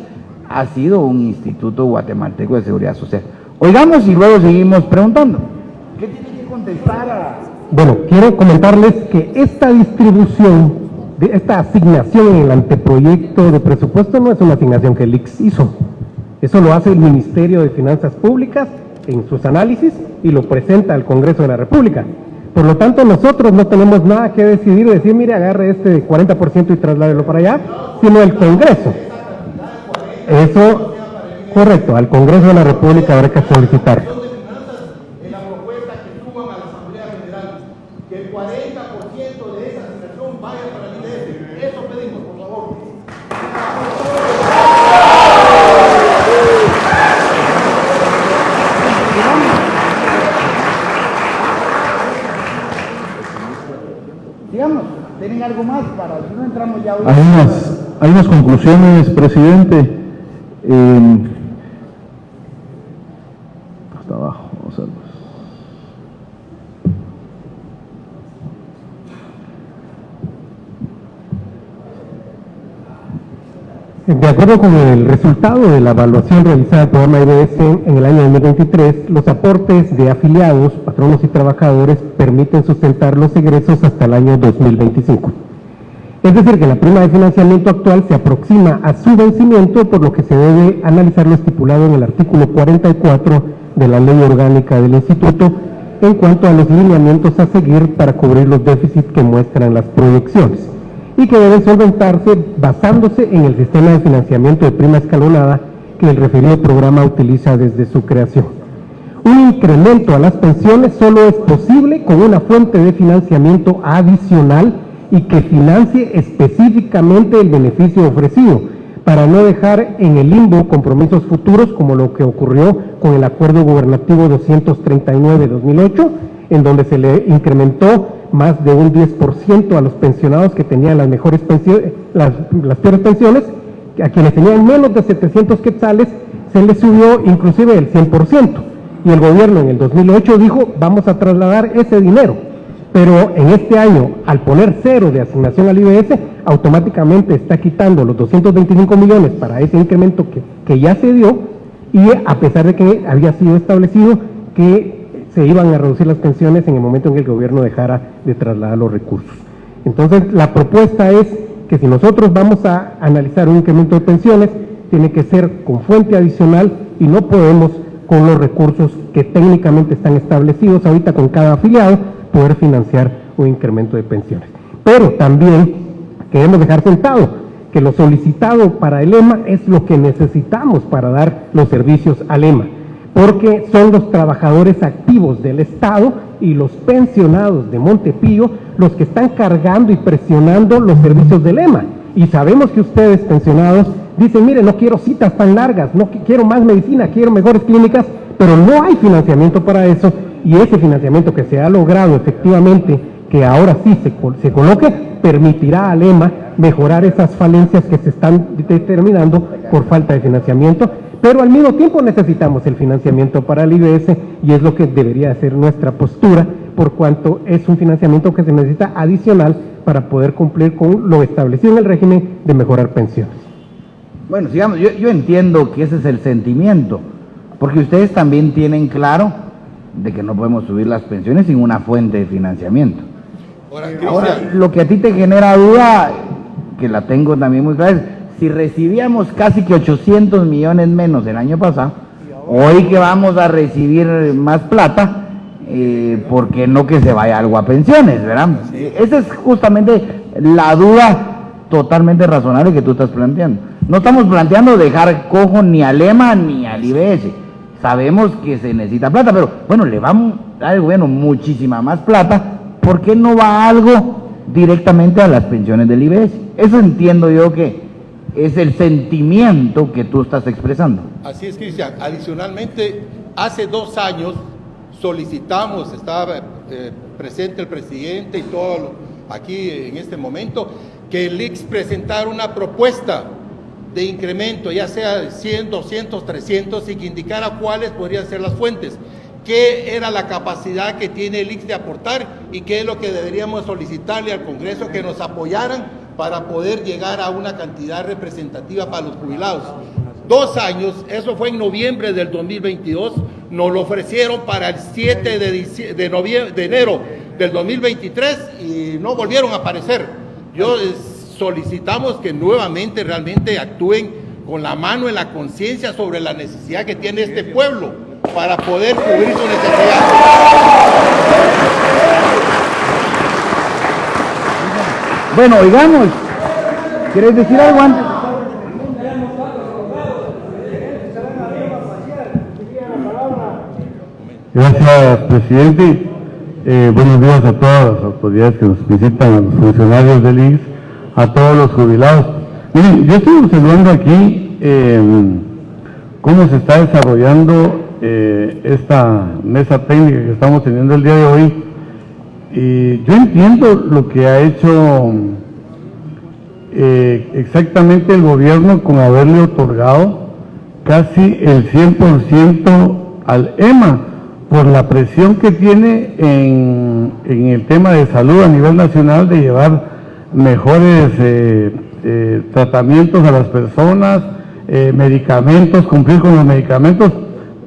ha sido un Instituto Guatemalteco de Seguridad Social. Oigamos y luego seguimos preguntando. ¿Qué tiene que contestar a...?
Bueno, quiero comentarles que esta distribución, esta asignación en el anteproyecto de presupuesto no es una asignación que el IX hizo. Eso lo hace el Ministerio de Finanzas Públicas en sus análisis y lo presenta al Congreso de la República. Por lo tanto, nosotros no tenemos nada que decidir, decir, mire, agarre este 40% y trasládelo para allá, sino el Congreso. Eso, correcto, al Congreso de la República habrá que solicitar.
En la propuesta que suban a la Asamblea General, que el 40% de esa asignación vaya para el IDF. Eso pedimos, por favor.
Digamos, ¿tienen algo más para si no entramos ya hoy?
Hay unas conclusiones, presidente. Hasta abajo, vamos a ver.
De acuerdo con el resultado de la evaluación realizada por el IBS en el año 2023, los aportes de afiliados, patronos y trabajadores permiten sustentar los egresos hasta el año 2025. Es decir, que la prima de financiamiento actual se aproxima a su vencimiento, por lo que se debe analizar lo estipulado en el artículo 44 de la Ley Orgánica del Instituto en cuanto a los lineamientos a seguir para cubrir los déficits que muestran las proyecciones, y que deben solventarse basándose en el sistema de financiamiento de prima escalonada que el referido programa utiliza desde su creación. Un incremento a las pensiones solo es posible con una fuente de financiamiento adicional y que financie específicamente el beneficio ofrecido, para no dejar en el limbo compromisos futuros como lo que ocurrió con el Acuerdo Gubernativo 239-2008, en donde se le incrementó más de un 10% a los pensionados que tenían las mejores pensiones, las peores pensiones, a quienes tenían menos de 700 quetzales se les subió inclusive el 100%, y el gobierno en el 2008 dijo, vamos a trasladar ese dinero, pero en este año, al poner cero de asignación al IBS, automáticamente está quitando los 225 millones para ese incremento que ya se dio, y a pesar de que había sido establecido que se iban a reducir las pensiones en el momento en que el gobierno dejara de trasladar los recursos. Entonces, la propuesta es que si nosotros vamos a analizar un incremento de pensiones, tiene que ser con fuente adicional y no podemos con los recursos que técnicamente están establecidos ahorita con cada afiliado, poder financiar un incremento de pensiones. Pero también queremos dejar sentado que lo solicitado para el EMA es lo que necesitamos para dar los servicios al EMA, porque son los trabajadores activos del Estado y los pensionados de Montepío los que están cargando y presionando los servicios del EMA. Y sabemos que ustedes, pensionados, dicen, mire, no quiero citas tan largas, no quiero más medicina, quiero mejores clínicas, pero no hay financiamiento para eso, y ese financiamiento que se ha logrado efectivamente, que ahora sí se coloque, permitirá al EMA mejorar esas falencias que se están determinando por falta de financiamiento, pero al mismo tiempo necesitamos el financiamiento para el IBS, y es lo que debería ser nuestra postura, por cuanto es un financiamiento que se necesita adicional para poder cumplir con lo establecido en el régimen de mejorar pensiones.
Bueno, sigamos, yo entiendo que ese es el sentimiento, porque ustedes también tienen claro de que no podemos subir las pensiones sin una fuente de financiamiento. Ahora, lo que a ti te genera duda, que la tengo también muy clara, es si recibíamos casi que 800 millones menos el año pasado, hoy que vamos a recibir más plata, ¿por qué no que se vaya algo a pensiones, verdad? Esa es justamente la duda totalmente razonable que tú estás planteando. No estamos planteando dejar cojo ni al EMA ni al IBS. Sabemos que se necesita plata, pero bueno, le vamos a dar al gobierno muchísima más plata. ¿Por qué no va algo directamente a las pensiones del IBS? Eso entiendo yo que es el sentimiento que tú estás expresando.
Así es, Cristian. Adicionalmente, hace 2 años solicitamos, estaba presente el presidente y todo aquí en este momento, que el IX presentara una propuesta de incremento, ya sea 100, 200, 300, y que indicara cuáles podrían ser las fuentes, qué era la capacidad que tiene el IX de aportar y qué es lo que deberíamos solicitarle al Congreso que nos apoyaran para poder llegar a una cantidad representativa para los jubilados. 2 años, eso fue en noviembre del 2022, nos lo ofrecieron para el 7 de enero del 2023 y no volvieron a aparecer. Solicitamos que nuevamente realmente actúen con la mano en la conciencia sobre la necesidad que tiene este pueblo para poder cubrir su necesidad.
Bueno, oigamos, ¿quieres decir algo antes?
Gracias, presidente. Buenos días a todas las autoridades que nos visitan, a los funcionarios del IX, a todos los jubilados. Miren, yo estoy observando aquí cómo se está desarrollando esta mesa técnica que estamos teniendo el día de hoy. Y yo entiendo lo que ha hecho exactamente el gobierno con haberle otorgado casi el 100% al EMA, por la presión que tiene en el tema de salud a nivel nacional, de llevar mejores tratamientos a las personas, medicamentos, cumplir con los medicamentos,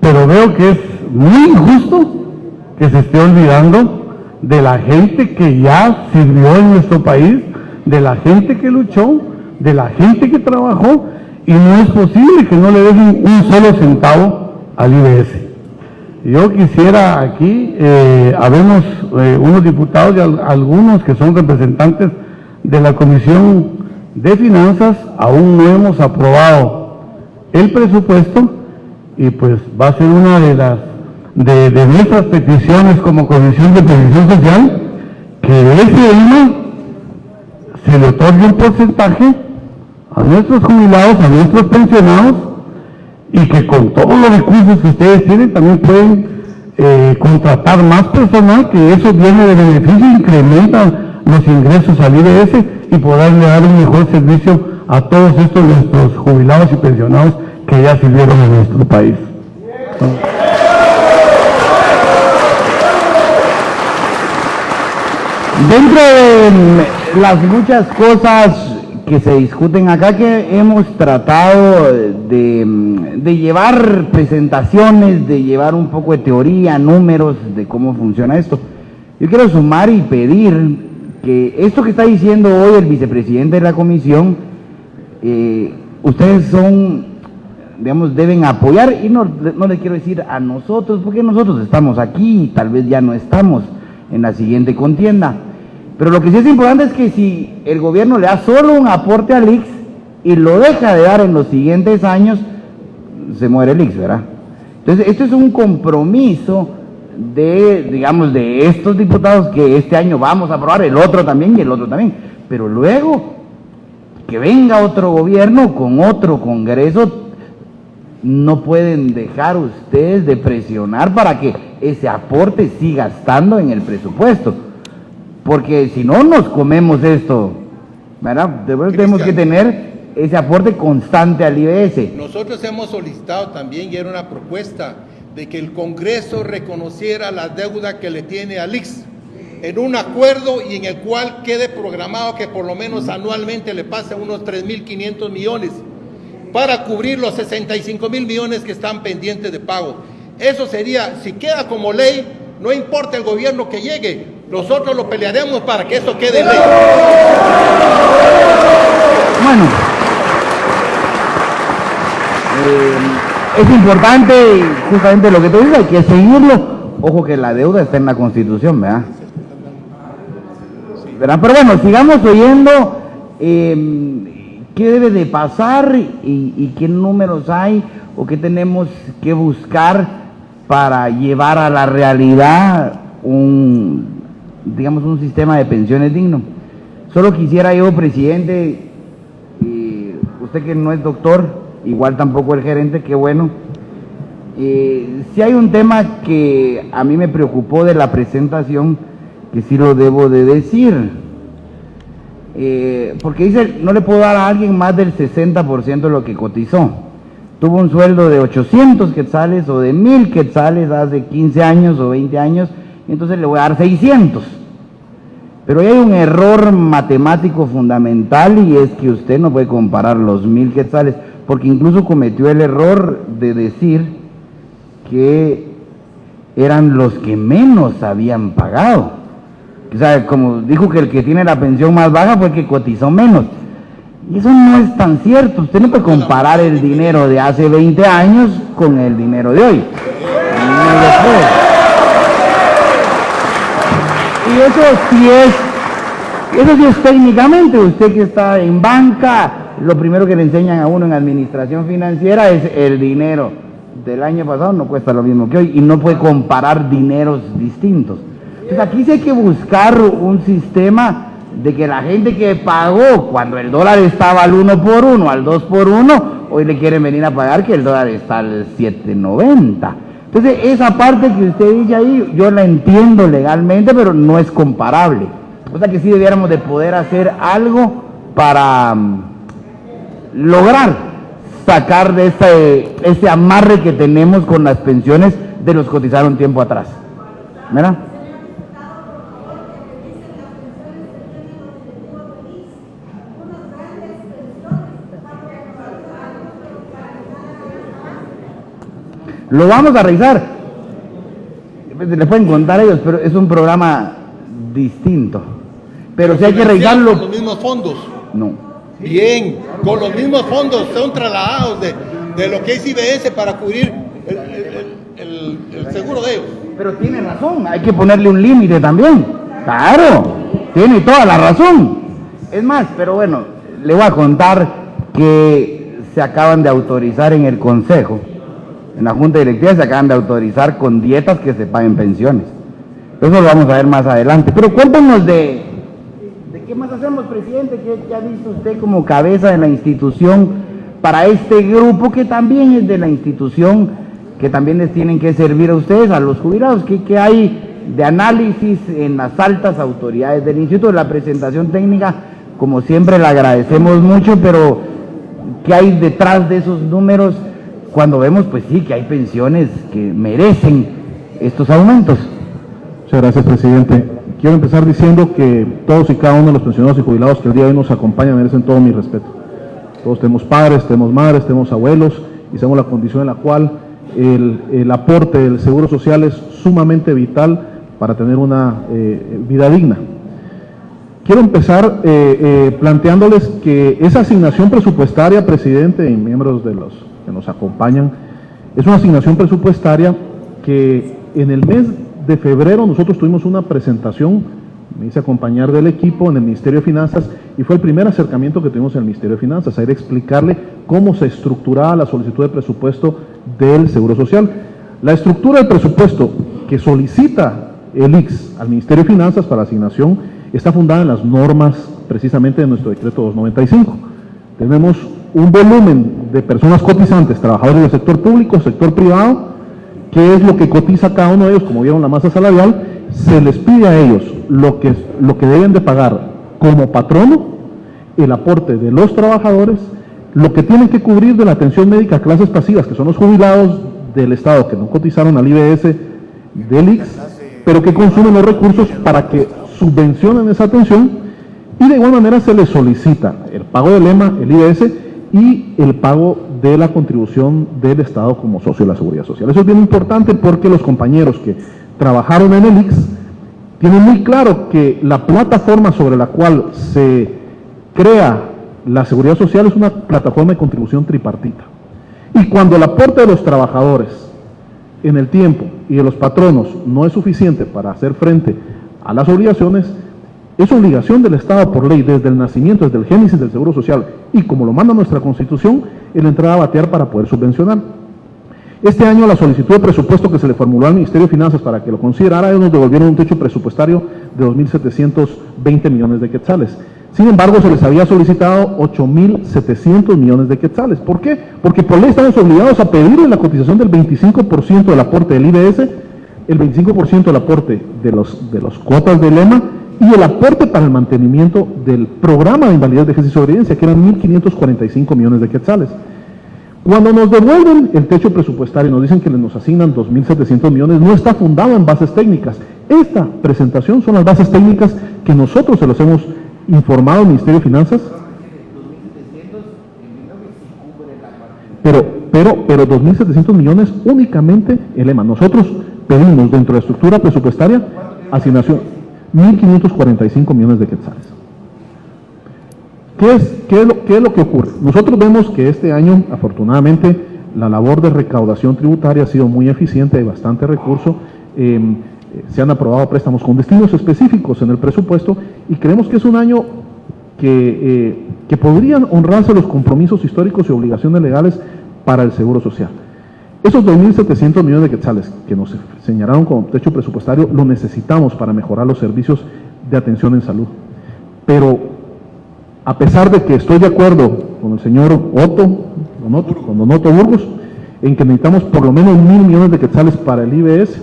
pero veo que es muy injusto que se esté olvidando de la gente que ya sirvió en nuestro país, de la gente que luchó, de la gente que trabajó, y no es posible que no le dejen un solo centavo al IBS. Yo quisiera aquí, habemos unos diputados y algunos que son representantes de la Comisión de Finanzas, aún no hemos aprobado el presupuesto, y pues va a ser una de las de nuestras peticiones como Comisión de Previsión Social, que ese IMA se le otorgue un porcentaje a nuestros jubilados, a nuestros pensionados, y que con todos los recursos que ustedes tienen también pueden contratar más personal, que eso viene de beneficio, incrementa los ingresos al IBS y poderle dar un mejor servicio a todos estos nuestros jubilados y pensionados que ya sirvieron en nuestro país.
Dentro de las muchas cosas que se discuten acá, que hemos tratado de llevar presentaciones, de llevar un poco de teoría, números de cómo funciona esto, yo quiero sumar y pedir que esto que está diciendo hoy el vicepresidente de la comisión, ustedes son, digamos, deben apoyar, y no les quiero decir a nosotros, porque nosotros estamos aquí y tal vez ya no estamos, en la siguiente contienda. Pero lo que sí es importante es que si el gobierno le da solo un aporte al IX y lo deja de dar en los siguientes años, se muere el IX, ¿verdad? Entonces, esto es un compromiso de, digamos, de estos diputados que este año vamos a aprobar, el otro también y el otro también. Pero luego, que venga otro gobierno con otro Congreso, no pueden dejar ustedes de presionar para que ese aporte siga estando en el presupuesto. Porque si no nos comemos esto, ¿verdad? Tenemos que tener ese aporte constante al IBS.
Nosotros hemos solicitado también, y era una propuesta, de que el Congreso reconociera la deuda que le tiene al IX en un acuerdo y en el cual quede programado que por lo menos anualmente le pase unos 3.500 millones para cubrir los 65.000 millones que están pendientes de pago. Eso sería, si queda como ley, no importa el gobierno que llegue, nosotros lo pelearemos para que eso quede en ley.
Bueno, es importante, justamente lo que tú dices, hay que seguirlo. Ojo que la deuda está en la Constitución, ¿verdad? Pero bueno, sigamos oyendo qué debe de pasar y qué números hay o qué tenemos que buscar para llevar a la realidad digamos, un sistema de pensiones digno. Solo quisiera yo, presidente, usted que no es doctor, igual tampoco el gerente, qué bueno. Si hay un tema que a mí me preocupó de la presentación, que sí lo debo de decir, porque dice, no le puedo dar a alguien más del 60% de lo que cotizó. Tuvo un sueldo de 800 quetzales o de 1000 quetzales hace 15 años o 20 años, y entonces le voy a dar 600. Pero hay un error matemático fundamental, y es que usted no puede comparar los 1000 quetzales, porque incluso cometió el error de decir que eran los que menos habían pagado. O sea, como dijo que el que tiene la pensión más baja fue el que cotizó menos. Y eso no es tan cierto. Usted no puede comparar el dinero de hace 20 años con el dinero de hoy. No lo puede. Y eso sí es técnicamente. Usted que está en banca, lo primero que le enseñan a uno en administración financiera es el dinero del año pasado no cuesta lo mismo que hoy, y no puede comparar dineros distintos. Entonces aquí sí hay que buscar un sistema de que la gente que pagó cuando el dólar estaba al 1 por 1, al 2 por 1, hoy le quieren venir a pagar que el dólar está al 7.90. Entonces esa parte que usted dice ahí, yo la entiendo legalmente, pero no es comparable. O sea que sí debiéramos de poder hacer algo para lograr sacar de este amarre que tenemos con las pensiones de los que cotizaron tiempo atrás. ¿Verdad? Lo vamos a revisar. Le pueden contar ellos, pero es un programa distinto. Pero si hay que revisarlo.
¿Con los mismos fondos?
No.
Bien, con los mismos fondos son trasladados de lo que es IBS para cubrir el seguro de ellos.
Pero tiene razón, hay que ponerle un límite también. Claro, tiene toda la razón. Es más, pero bueno, le voy a contar que se acaban de autorizar en el Consejo, en la Junta Directiva se acaban de autorizar con dietas que se paguen pensiones. Eso lo vamos a ver más adelante. Pero cuéntanos de qué más hacemos, presidente, ¿qué ha visto usted como cabeza de la institución para este grupo que también es de la institución, que también les tienen que servir a ustedes, a los jubilados? ¿Qué hay de análisis en las altas autoridades del instituto? La presentación técnica, como siempre, la agradecemos mucho, pero ¿qué hay detrás de esos números cuando vemos, pues sí, que hay pensiones que merecen estos aumentos?
Muchas gracias, presidente. Quiero empezar diciendo que todos y cada uno de los pensionados y jubilados que el día de hoy nos acompañan merecen todo mi respeto. Todos tenemos padres, tenemos madres, tenemos abuelos, y sabemos la condición en la cual el aporte del seguro social es sumamente vital para tener una vida digna. Quiero empezar planteándoles que esa asignación presupuestaria, presidente y miembros de los que nos acompañan, es una asignación presupuestaria que en el mes de febrero nosotros tuvimos una presentación, me hice acompañar del equipo en el Ministerio de Finanzas y fue el primer acercamiento que tuvimos en el Ministerio de Finanzas, a ir a explicarle cómo se estructuraba la solicitud de presupuesto del Seguro Social. La estructura del presupuesto que solicita el IX al Ministerio de Finanzas para asignación está fundada en las normas precisamente de nuestro decreto 295. Tenemos un volumen de personas cotizantes, trabajadores del sector público, sector privado, que es lo que cotiza cada uno de ellos, como vieron la masa salarial, se les pide a ellos lo que deben de pagar como patrono, el aporte de los trabajadores, lo que tienen que cubrir de la atención médica a clases pasivas, que son los jubilados del Estado que no cotizaron al IBS del IX, pero que consumen los recursos para que subvencionen esa atención, y de igual manera se les solicita el pago del EMA, el IBS, y el pago de la contribución del Estado como socio de la Seguridad Social. Eso es bien importante porque los compañeros que trabajaron en el IX tienen muy claro que la plataforma sobre la cual se crea la Seguridad Social es una plataforma de contribución tripartita. Y cuando el aporte de los trabajadores en el tiempo y de los patronos no es suficiente para hacer frente a las obligaciones, es obligación del Estado por ley, desde el nacimiento, desde el génesis del Seguro Social, y como lo manda nuestra Constitución, el entrar a batear para poder subvencionar. Este año la solicitud de presupuesto que se le formuló al Ministerio de Finanzas para que lo considerara, nos devolvieron un techo presupuestario de 2.720 millones de quetzales. Sin embargo, se les había solicitado 8.700 millones de quetzales. ¿Por qué? Porque por ley estamos obligados a pedirle la cotización del 25% del aporte del IBS, el 25% del aporte de los cuotas del EMA, y el aporte para el mantenimiento del programa de invalidez, vejez y sobrevivencia, que eran 1.545 millones de quetzales. Cuando nos devuelven el techo presupuestario y nos dicen que nos asignan 2.700 millones, no está fundado en bases técnicas. Esta presentación son las bases técnicas que nosotros se los hemos informado al Ministerio de Finanzas. Pero 2.700 millones únicamente el EMA. Nosotros pedimos dentro de la estructura presupuestaria asignación 1.545 millones de quetzales. ¿Qué es lo que ocurre? Nosotros vemos que este año, afortunadamente, la labor de recaudación tributaria ha sido muy eficiente, hay bastante recurso, se han aprobado préstamos con destinos específicos en el presupuesto, y creemos que es un año que podrían honrarse los compromisos históricos y obligaciones legales para el Seguro Social. Esos 2.700 millones de quetzales que nos señalaron como techo presupuestario lo necesitamos para mejorar los servicios de atención en salud. Pero a pesar de que estoy de acuerdo con el señor don Otto Burgos, en que necesitamos por lo menos 1.000 millones de quetzales para el IBS,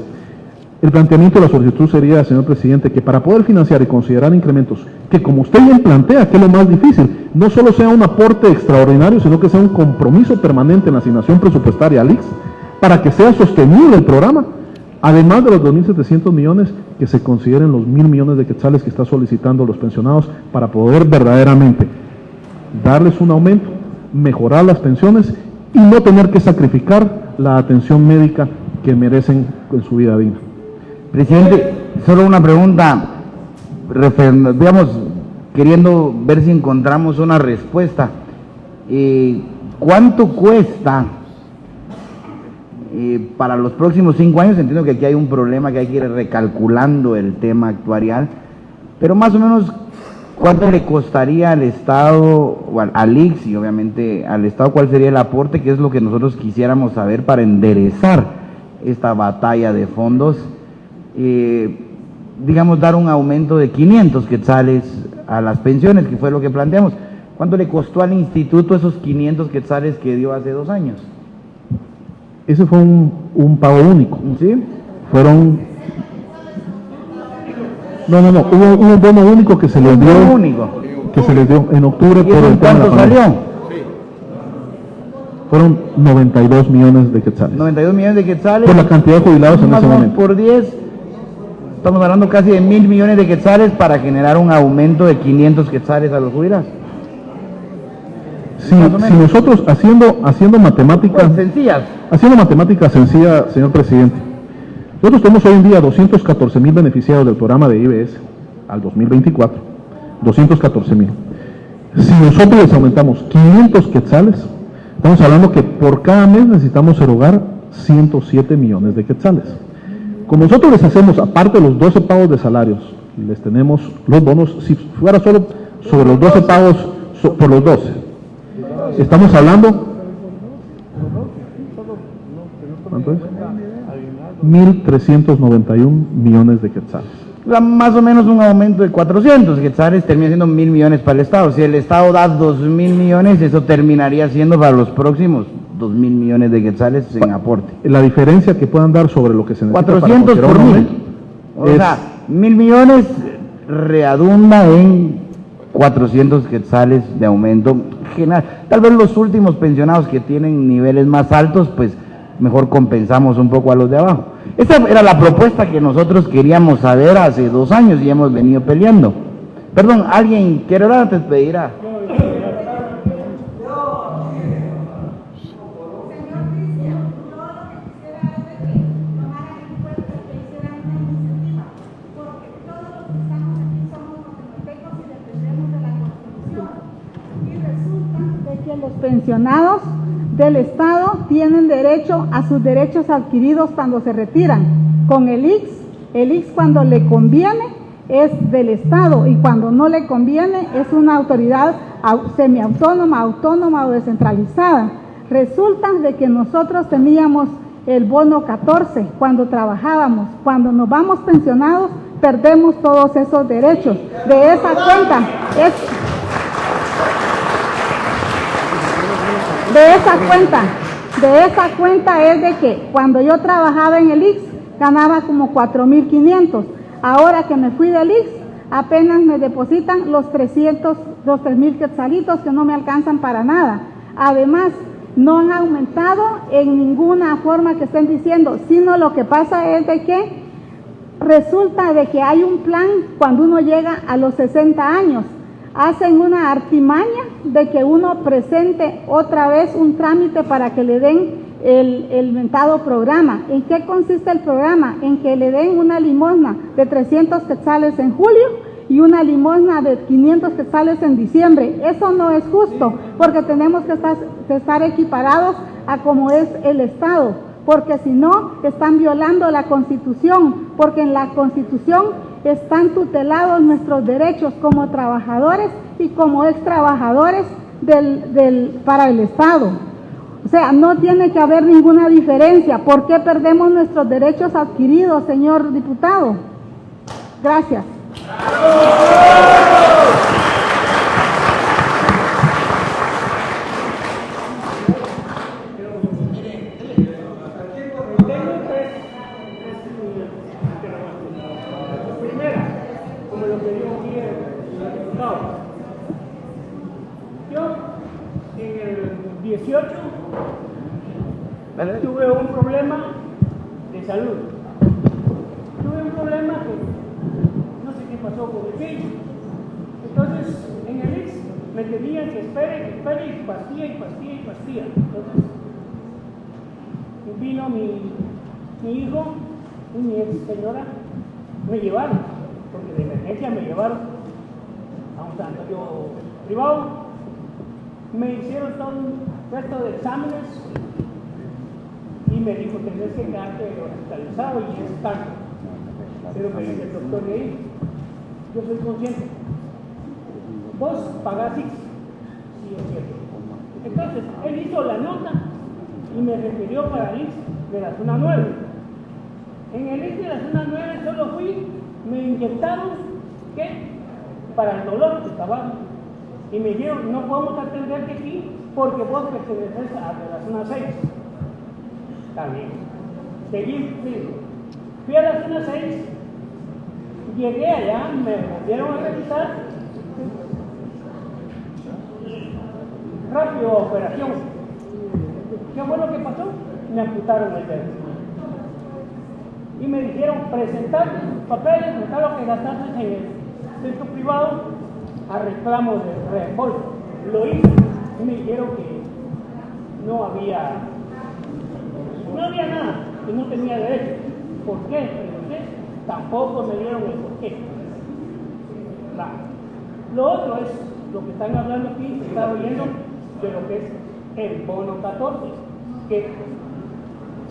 el planteamiento de la solicitud sería, señor presidente, que para poder financiar y considerar incrementos, que como usted bien plantea, que es lo más difícil, no solo sea un aporte extraordinario, sino que sea un compromiso permanente en la asignación presupuestaria al IX, para que sea sostenible el programa, además de los 2.700 millones, que se consideren los 1.000 millones de quetzales que está solicitando los pensionados para poder verdaderamente darles un aumento, mejorar las pensiones y no tener que sacrificar la atención médica que merecen en su vida digna.
Presidente, solo una pregunta, digamos, queriendo ver si encontramos una respuesta. ¿Cuánto cuesta para los próximos 5 años? Entiendo que aquí hay un problema, que hay que ir recalculando el tema actuarial, pero más o menos, ¿cuánto le costaría al Estado, o al IX y obviamente al Estado, cuál sería el aporte, que es lo que nosotros quisiéramos saber para enderezar esta batalla de fondos? Digamos, dar un aumento de 500 quetzales a las pensiones, que fue lo que planteamos. ¿Cuánto le costó al instituto esos 500 quetzales que dio hace 2 años?
Ese fue un pago único.
¿Sí?
Fueron... No, hubo un bono único que se les dio. Que se les dio en octubre por el tema de la pandemia.
¿Cuánto salió?
Fueron 92 millones de quetzales.
92 millones de quetzales.
Por la cantidad de jubilados en ese momento.
Por 10, estamos hablando casi de 1.000 millones de quetzales para generar un aumento de 500 quetzales a los jubilados.
Si nosotros haciendo matemáticas
sencillas.
Haciendo matemáticas sencillas, señor presidente, nosotros tenemos hoy en día 214.000 beneficiados del programa de IBS al 2024, 214.000. Si nosotros les aumentamos 500 quetzales, estamos hablando que por cada mes necesitamos erogar 107 millones de quetzales. Como nosotros les hacemos, aparte de los 12 pagos de salarios, les tenemos los bonos, si fuera solo sobre los 12 pagos, por los 12. Estamos hablando, ¿cuánto es? 1.391 millones de quetzales.
Más o menos un aumento de 400 quetzales termina siendo 1.000 millones para el Estado. Si el Estado da 2.000 millones, eso terminaría siendo para los próximos 2.000 millones de quetzales en aporte.
La diferencia que puedan dar sobre lo que se necesita
400
para
por 1.000.
es,
O sea, 1.000 millones readunda en 400 quetzales de aumento general. Tal vez los últimos pensionados que tienen niveles más altos, pues mejor compensamos un poco a los de abajo. Esa era la propuesta que nosotros queríamos saber hace 2 años y hemos venido peleando. Perdón, ¿alguien quiere hablar antes de pedir a...?
Los pensionados del Estado tienen derecho a sus derechos adquiridos cuando se retiran. Con el IX cuando le conviene es del Estado y cuando no le conviene es una autoridad semiautónoma, autónoma o descentralizada. Resulta de que nosotros teníamos el bono 14 cuando trabajábamos. Cuando nos vamos pensionados perdemos todos esos derechos. De esa cuenta es de que cuando yo trabajaba en el IX ganaba como 4.500. Ahora que me fui del IX apenas me depositan los 3.000 quetzalitos que no me alcanzan para nada. Además, no han aumentado en ninguna forma que estén diciendo, sino lo que pasa es de que resulta de que hay un plan cuando uno llega a los 60 años. Hacen una artimaña de que uno presente otra vez un trámite para que le den el mentado programa. ¿En qué consiste el programa? En que le den una limosna de 300 quetzales en julio y una limosna de 500 quetzales en diciembre. Eso no es justo, porque tenemos que estar equiparados a como es el Estado, porque si no, están violando la Constitución, porque en la Constitución están tutelados nuestros derechos como trabajadores y como ex trabajadores para el Estado. O sea, no tiene que haber ninguna diferencia. ¿Por qué perdemos nuestros derechos adquiridos, señor diputado? Gracias.
Tuve un problema de salud. Tuve un problema que no sé qué pasó con el pecho. Entonces, en el IX me tenían que esperar y pastilla. Entonces, vino mi hijo y mi ex señora, me llevaron, porque de emergencia me llevaron a un sanatorio privado. Me hicieron todo un resto de exámenes y me dijo, tenés que quedarte hospitalizado y es tanto. Pero me dice el doctor de ahí, yo soy consciente, vos pagás X, sí es cierto. Entonces, él hizo la nota y me refirió para el IX de la zona 9. En el IX de la zona 9 solo fui, me inyectaron, ¿qué? Para el dolor que estaba. Y me dijeron, no podemos atenderte aquí porque vos perteneces a la zona 6. También. Seguí, fui a la zona 6, llegué allá, me volvieron a revisar. Rápido, operación. ¿Qué fue lo que pasó? Me amputaron el dedo. Y me dijeron, presentar papeles, presentar lo que gastaste en el centro privado a reclamo de reembolso. Lo hice y me dijeron que no había nada, que no tenía derecho. ¿Por qué? Tampoco me dieron el por qué. Lo otro es lo que están hablando aquí, se está oyendo de lo que es el bono 14, que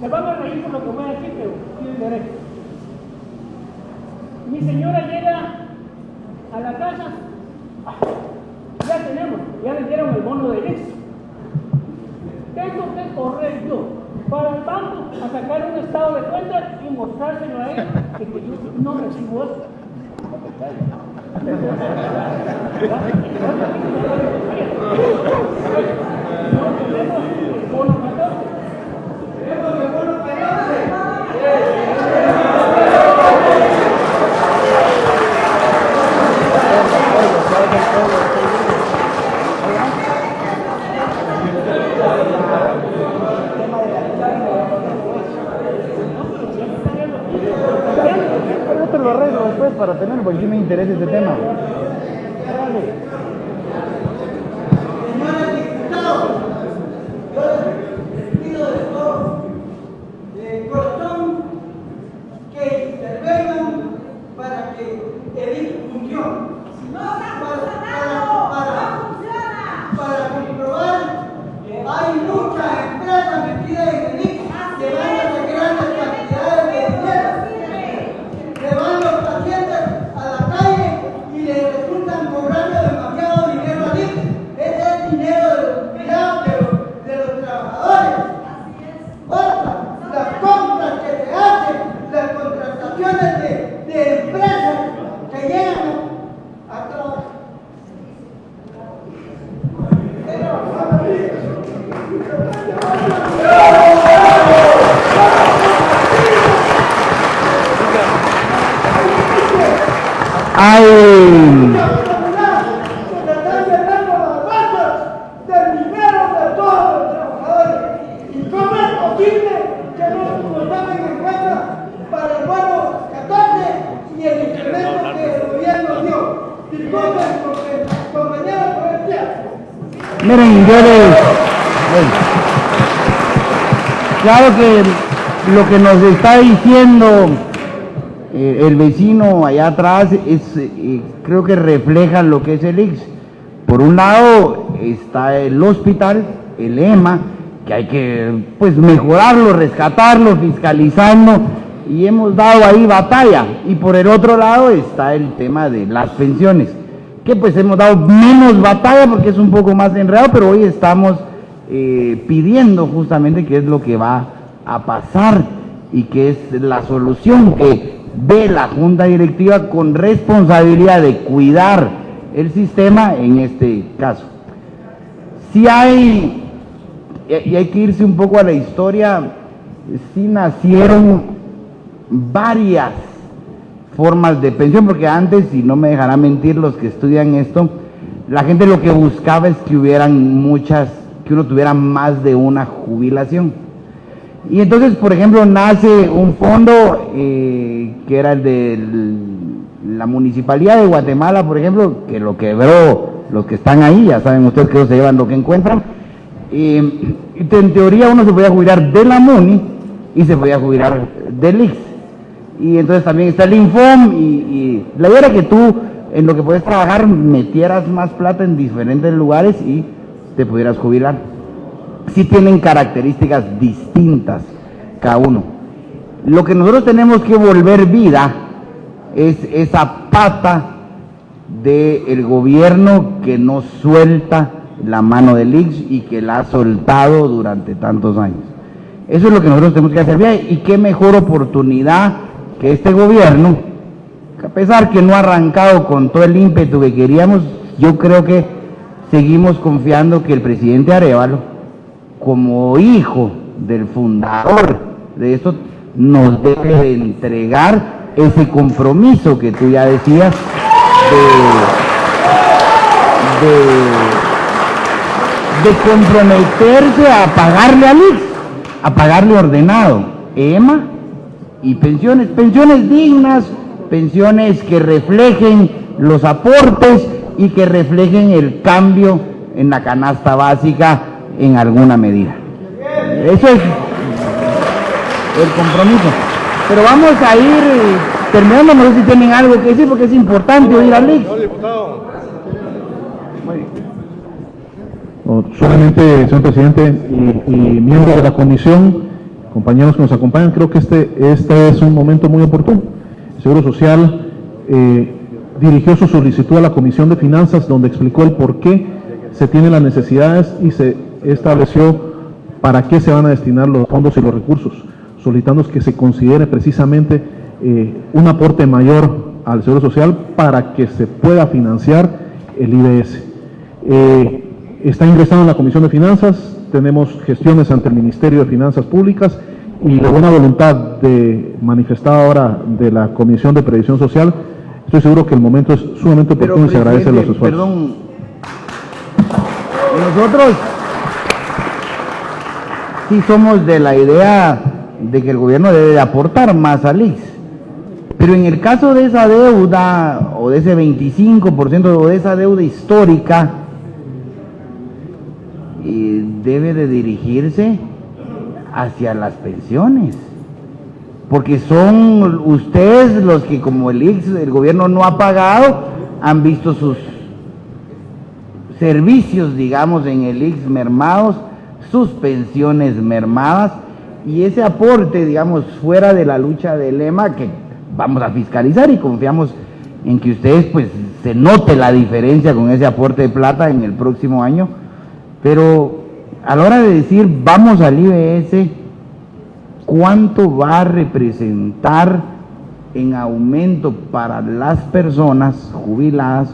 se van a reír por lo que voy a decir, pero tienen derecho. Mi señora llega a la casa, ya le dieron el bono de IX. Tengo que correr yo para el banco a sacar un estado de cuenta y mostrárselo a él, que yo no recibo esto.
Yo te lo arreglo después para tenerlo, porque sí me interesa este tema.
Señores diputados, yo les pido de todo corazón que intervengan para que el IX funcione. Para comprobar que hay muchas empresas metidas en el IX que van a grandes cantidades de dinero, que van los pacientes a la calle y les resultan cobrando demasiado dinero al IX. Ese es dinero de los empleados, de los trabajadores. Otra, las compras que se hacen, las contrataciones de empresas que llegan a trabajar.
Miren, claro que lo que nos está diciendo el vecino allá atrás es, creo que refleja lo que es el IX. Por un lado está el hospital, el EMA, que hay que pues mejorarlo, rescatarlo, fiscalizarlo, y hemos dado ahí batalla. Y por el otro lado está el tema de las pensiones, que pues hemos dado menos batalla porque es un poco más enredado, pero hoy estamos pidiendo justamente qué es lo que va a pasar y qué es la solución que ve la Junta Directiva con responsabilidad de cuidar el sistema en este caso. Si hay, y hay que irse un poco a la historia, sí nacieron varias formas de pensión, porque antes, y no me dejarán mentir los que estudian esto, la gente lo que buscaba es que hubieran muchas, que uno tuviera más de una jubilación. Y entonces, por ejemplo, nace un fondo que era el de la Municipalidad de Guatemala, por ejemplo, que lo quebró los que están ahí, ya saben ustedes que ellos se llevan lo que encuentran. Y en teoría uno se podía jubilar de la MUNI y se podía jubilar del IX. Y entonces también está el Infom, y la idea era que tú, en lo que puedes trabajar, metieras más plata en diferentes lugares y te pudieras jubilar. Sí tienen características distintas cada uno. Lo que nosotros tenemos que volver vida es esa pata del gobierno que no suelta la mano del IX y que la ha soltado durante tantos años. Eso es lo que nosotros tenemos que hacer bien, y qué mejor oportunidad que este gobierno, que a pesar que no ha arrancado con todo el ímpetu que queríamos, yo creo que seguimos confiando que el presidente Arévalo, como hijo del fundador de esto, nos debe de entregar ese compromiso que tú ya decías de comprometerse a pagarle al IX, a pagarle ordenado, EMA y pensiones dignas, pensiones que reflejen los aportes y que reflejen el cambio en la canasta básica en alguna medida. Eso es el compromiso. Pero vamos a ir terminando, no sé si tienen algo que decir, porque es importante oír al IX.
Solamente, señor presidente y miembros de la comisión, compañeros que nos acompañan, creo que este es un momento muy oportuno. El Seguro Social dirigió su solicitud a la Comisión de Finanzas, donde explicó el por qué se tienen las necesidades y se estableció para qué se van a destinar los fondos y los recursos, solicitando que se considere precisamente un aporte mayor al Seguro Social para que se pueda financiar el IBS. Está ingresado en la Comisión de Finanzas, tenemos gestiones ante el Ministerio de Finanzas Públicas y la buena voluntad manifestada ahora de la Comisión de Previsión Social. Estoy seguro que el momento es sumamente oportuno y se agradecen los esfuerzos.
Perdón, nosotros sí somos de la idea de que el gobierno debe de aportar más al IX, pero en el caso de esa deuda o de ese 25% o de esa deuda histórica, debe de dirigirse hacia las pensiones, porque son ustedes los que, como el gobierno no ha pagado, han visto sus servicios, digamos, en el IX mermados, sus pensiones mermadas, y ese aporte, digamos, fuera de la lucha del lema que vamos a fiscalizar, y confiamos en que ustedes pues se note la diferencia con ese aporte de plata en el próximo año. Pero a la hora de decir vamos al IBS, ¿cuánto va a representar en aumento para las personas jubiladas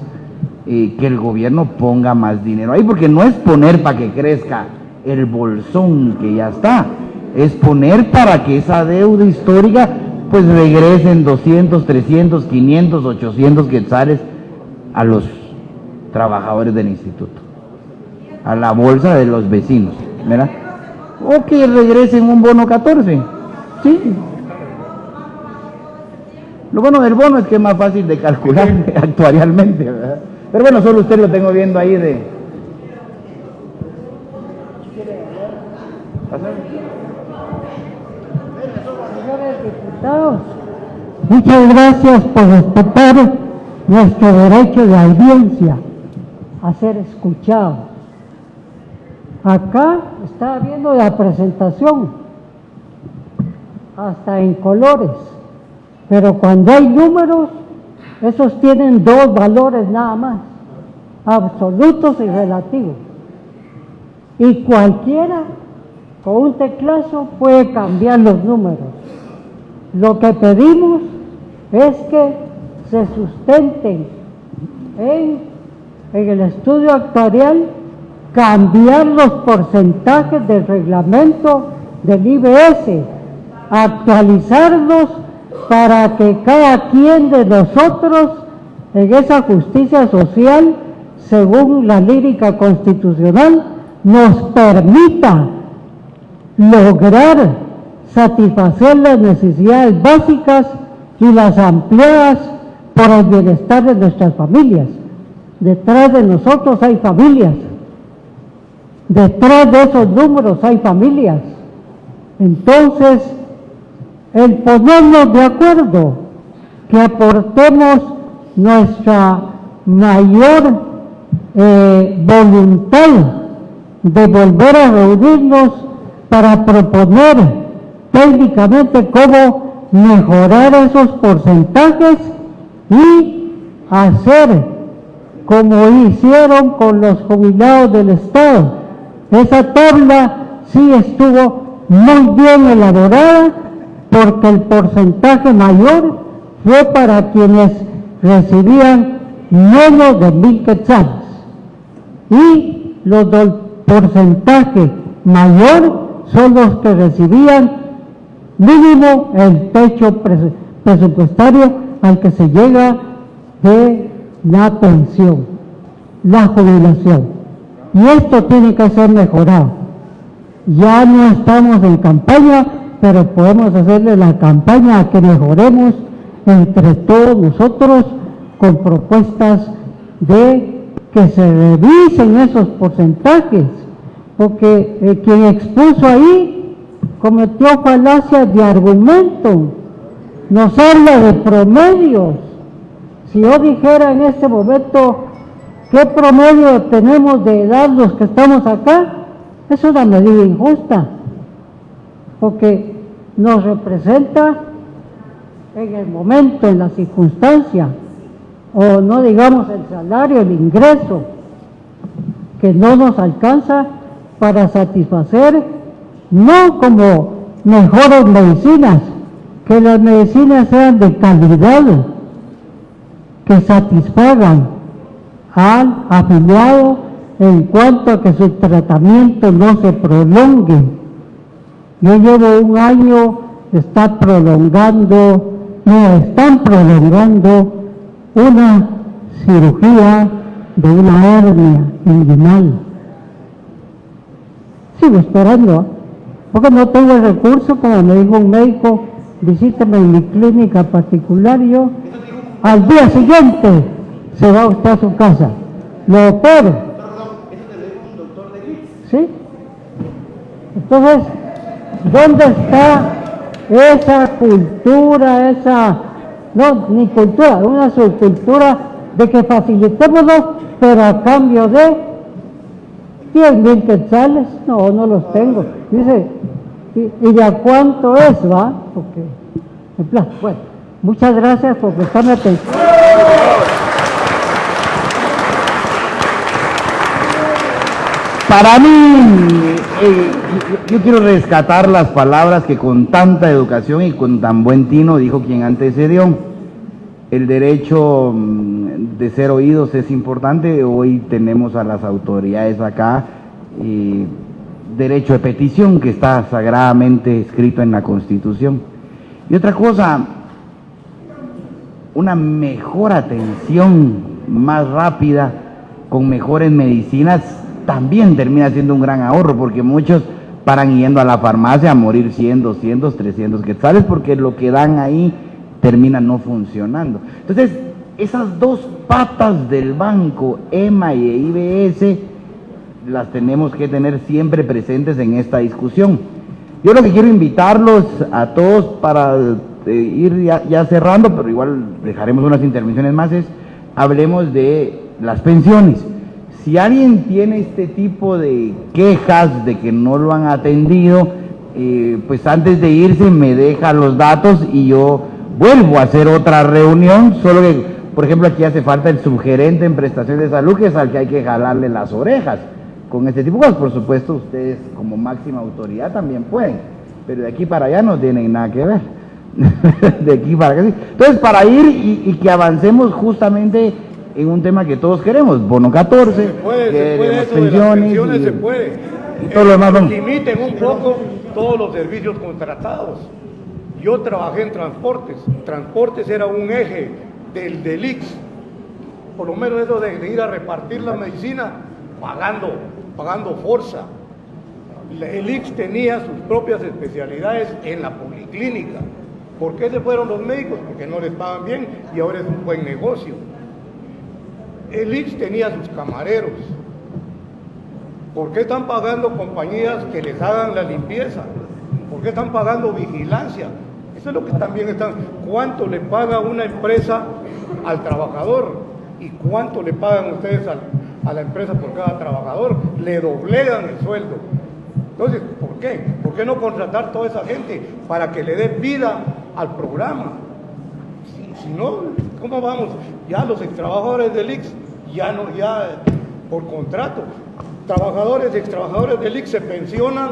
que el gobierno ponga más dinero ahí? Porque no es poner para que crezca el bolsón que ya está, es poner para que esa deuda histórica pues regresen 200, 300, 500, 800 quetzales a los trabajadores del instituto, a la bolsa de los vecinos, ¿verdad? O que regresen un bono 14, ¿sí? Lo bueno del bono es que es más fácil de calcular actuarialmente, ¿verdad? Pero bueno, solo usted lo tengo viendo ahí de...
Señores diputados, muchas gracias por respetar nuestro derecho de audiencia a ser escuchado. Acá estaba viendo la presentación, hasta en colores, pero cuando hay números, esos tienen dos valores nada más, absolutos y relativos. Y cualquiera con un teclazo puede cambiar los números. Lo que pedimos es que se sustenten en el estudio actuarial, cambiar los porcentajes del reglamento del IBS, actualizarlos para que cada quien de nosotros en esa justicia social, según la lírica constitucional, nos permita lograr satisfacer las necesidades básicas y las ampliadas por el bienestar de nuestras familias. Detrás de nosotros hay familias, detrás de esos números hay familias. Entonces, el ponernos de acuerdo, que aportemos nuestra mayor voluntad de volver a reunirnos para proponer técnicamente cómo mejorar esos porcentajes y hacer como hicieron con los jubilados del Estado. Esa tabla sí estuvo muy bien elaborada, porque el porcentaje mayor fue para quienes recibían menos de 1,000 quetzales, y los del porcentaje mayor son los que recibían mínimo el techo presupuestario al que se llega de la pensión, la jubilación. Y esto tiene que ser mejorado. Ya no estamos en campaña, pero podemos hacerle la campaña a que mejoremos entre todos nosotros con propuestas de que se revisen esos porcentajes, porque quien expuso ahí cometió falacias de argumento, nos habla de promedios. Si yo dijera en este momento qué promedio tenemos de edad los que estamos acá, es una medida injusta, porque nos representa en el momento, en la circunstancia, o no digamos el salario, el ingreso, que no nos alcanza para satisfacer, no como mejores medicinas, que las medicinas sean de calidad, que satisfagan al afiliado en cuanto a que su tratamiento no se prolongue. Yo llevo un año, están prolongando una cirugía de una hernia inguinal. Sigo esperando, porque no tengo el recurso, como me dijo un médico, visíteme en mi clínica particular, y yo, al día siguiente, se va usted a su casa, lo opero. ¿Sí? Entonces, ¿dónde está esa cultura, no, ni cultura, una subcultura de que facilitémonos, pero a cambio de 10,000 quetzales? No, no los tengo. Dice, ¿y de a cuánto es, va? Porque, en plan, bueno, muchas gracias por prestarme atención.
Para mí, yo quiero rescatar las palabras que con tanta educación y con tan buen tino dijo quien antecedió. El derecho de ser oídos es importante. Hoy tenemos a las autoridades acá, derecho de petición, que está sagradamente escrito en la Constitución. Y otra cosa, una mejor atención más rápida, con mejores medicinas, también termina siendo un gran ahorro, porque muchos paran yendo a la farmacia a morir 100, 200, 300 quetzales, porque lo que dan ahí termina no funcionando. Entonces, esas dos patas del banco, EMA y IBS, las tenemos que tener siempre presentes en esta discusión. Yo lo que quiero invitarlos a todos para ir ya cerrando, pero igual dejaremos unas intervenciones más, hablemos de las pensiones. Si alguien tiene este tipo de quejas de que no lo han atendido, pues antes de irse me deja los datos y yo vuelvo a hacer otra reunión, solo que, por ejemplo, aquí hace falta el subgerente en prestación de salud, que es al que hay que jalarle las orejas con este tipo de cosas. Por supuesto, ustedes como máxima autoridad también pueden, pero de aquí para allá no tienen nada que ver. De aquí para acá sí. Entonces, para ir y que avancemos justamente en un tema que todos queremos, bono 14,
se puede eso
pensiones,
de las pensiones, se puede.
Y todo lo demás.
Limiten un poco todos los servicios contratados. Yo trabajé en transportes. Transportes era un eje del IX. Por lo menos eso de ir a repartir la medicina pagando fuerza. El IX tenía sus propias especialidades en la policlínica. ¿Por qué se fueron los médicos? Porque no les pagan bien y ahora es un buen negocio. El IX tenía sus camareros. ¿Por qué están pagando compañías que les hagan la limpieza? ¿Por qué están pagando vigilancia? Eso es lo que también están. ¿Cuánto le paga una empresa al trabajador? ¿Y cuánto le pagan ustedes a la empresa por cada trabajador? Le doblegan el sueldo. Entonces, ¿por qué? ¿Por qué no contratar toda esa gente para que le dé vida al programa? Si no, ¿cómo vamos? Ya los extrabajadores del IX, ya por contrato, extrabajadores del IX se pensionan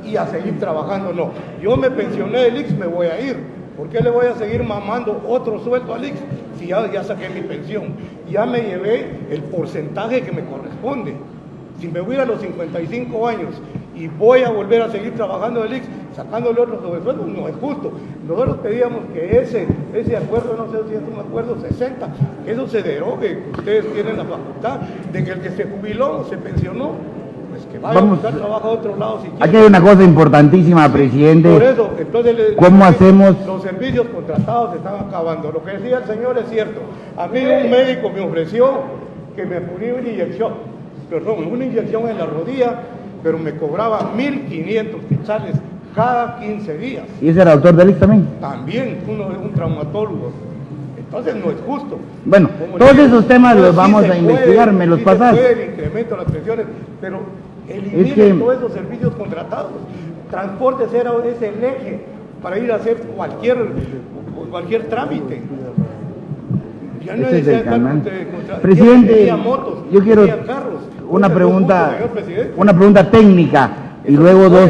y a seguir trabajando. No, yo me pensioné del IX, me voy a ir. ¿Por qué le voy a seguir mamando otro sueldo al IX si ya saqué mi pensión? Ya me llevé el porcentaje que me corresponde. Si me voy a los 55 años y voy a volver a seguir trabajando en el IX, sacándole otro sobresueldo, no es justo. Nosotros pedíamos que ese acuerdo, no sé si es un acuerdo 60, que eso se derogue, que ustedes tienen la facultad de que el que se jubiló, se pensionó, pues que vaya a buscar trabajo a otro lado si quiere.
Aquí hay una cosa importantísima, presidente.
Por eso, entonces,
¿cómo hacemos?
Los servicios contratados se están acabando. Lo que decía el señor es cierto. A mí un médico me ofreció que me ponía una inyección en la rodilla, pero me cobraba 1.500 quetzales cada 15 días.
¿Y ese era doctor del IX también?
También, un traumatólogo. Entonces no es justo.
Bueno, todos esos temas los vamos a investigar, me los pasas.
El incremento de las pensiones, pero eliminen todos esos servicios contratados. Transportes es el eje
para ir a hacer cualquier trámite. Ya no
Ese es
decía
el canal.
carros,
Presidente,
motos,
yo quiero
carros.
una pregunta
pregunta
técnica y luego dos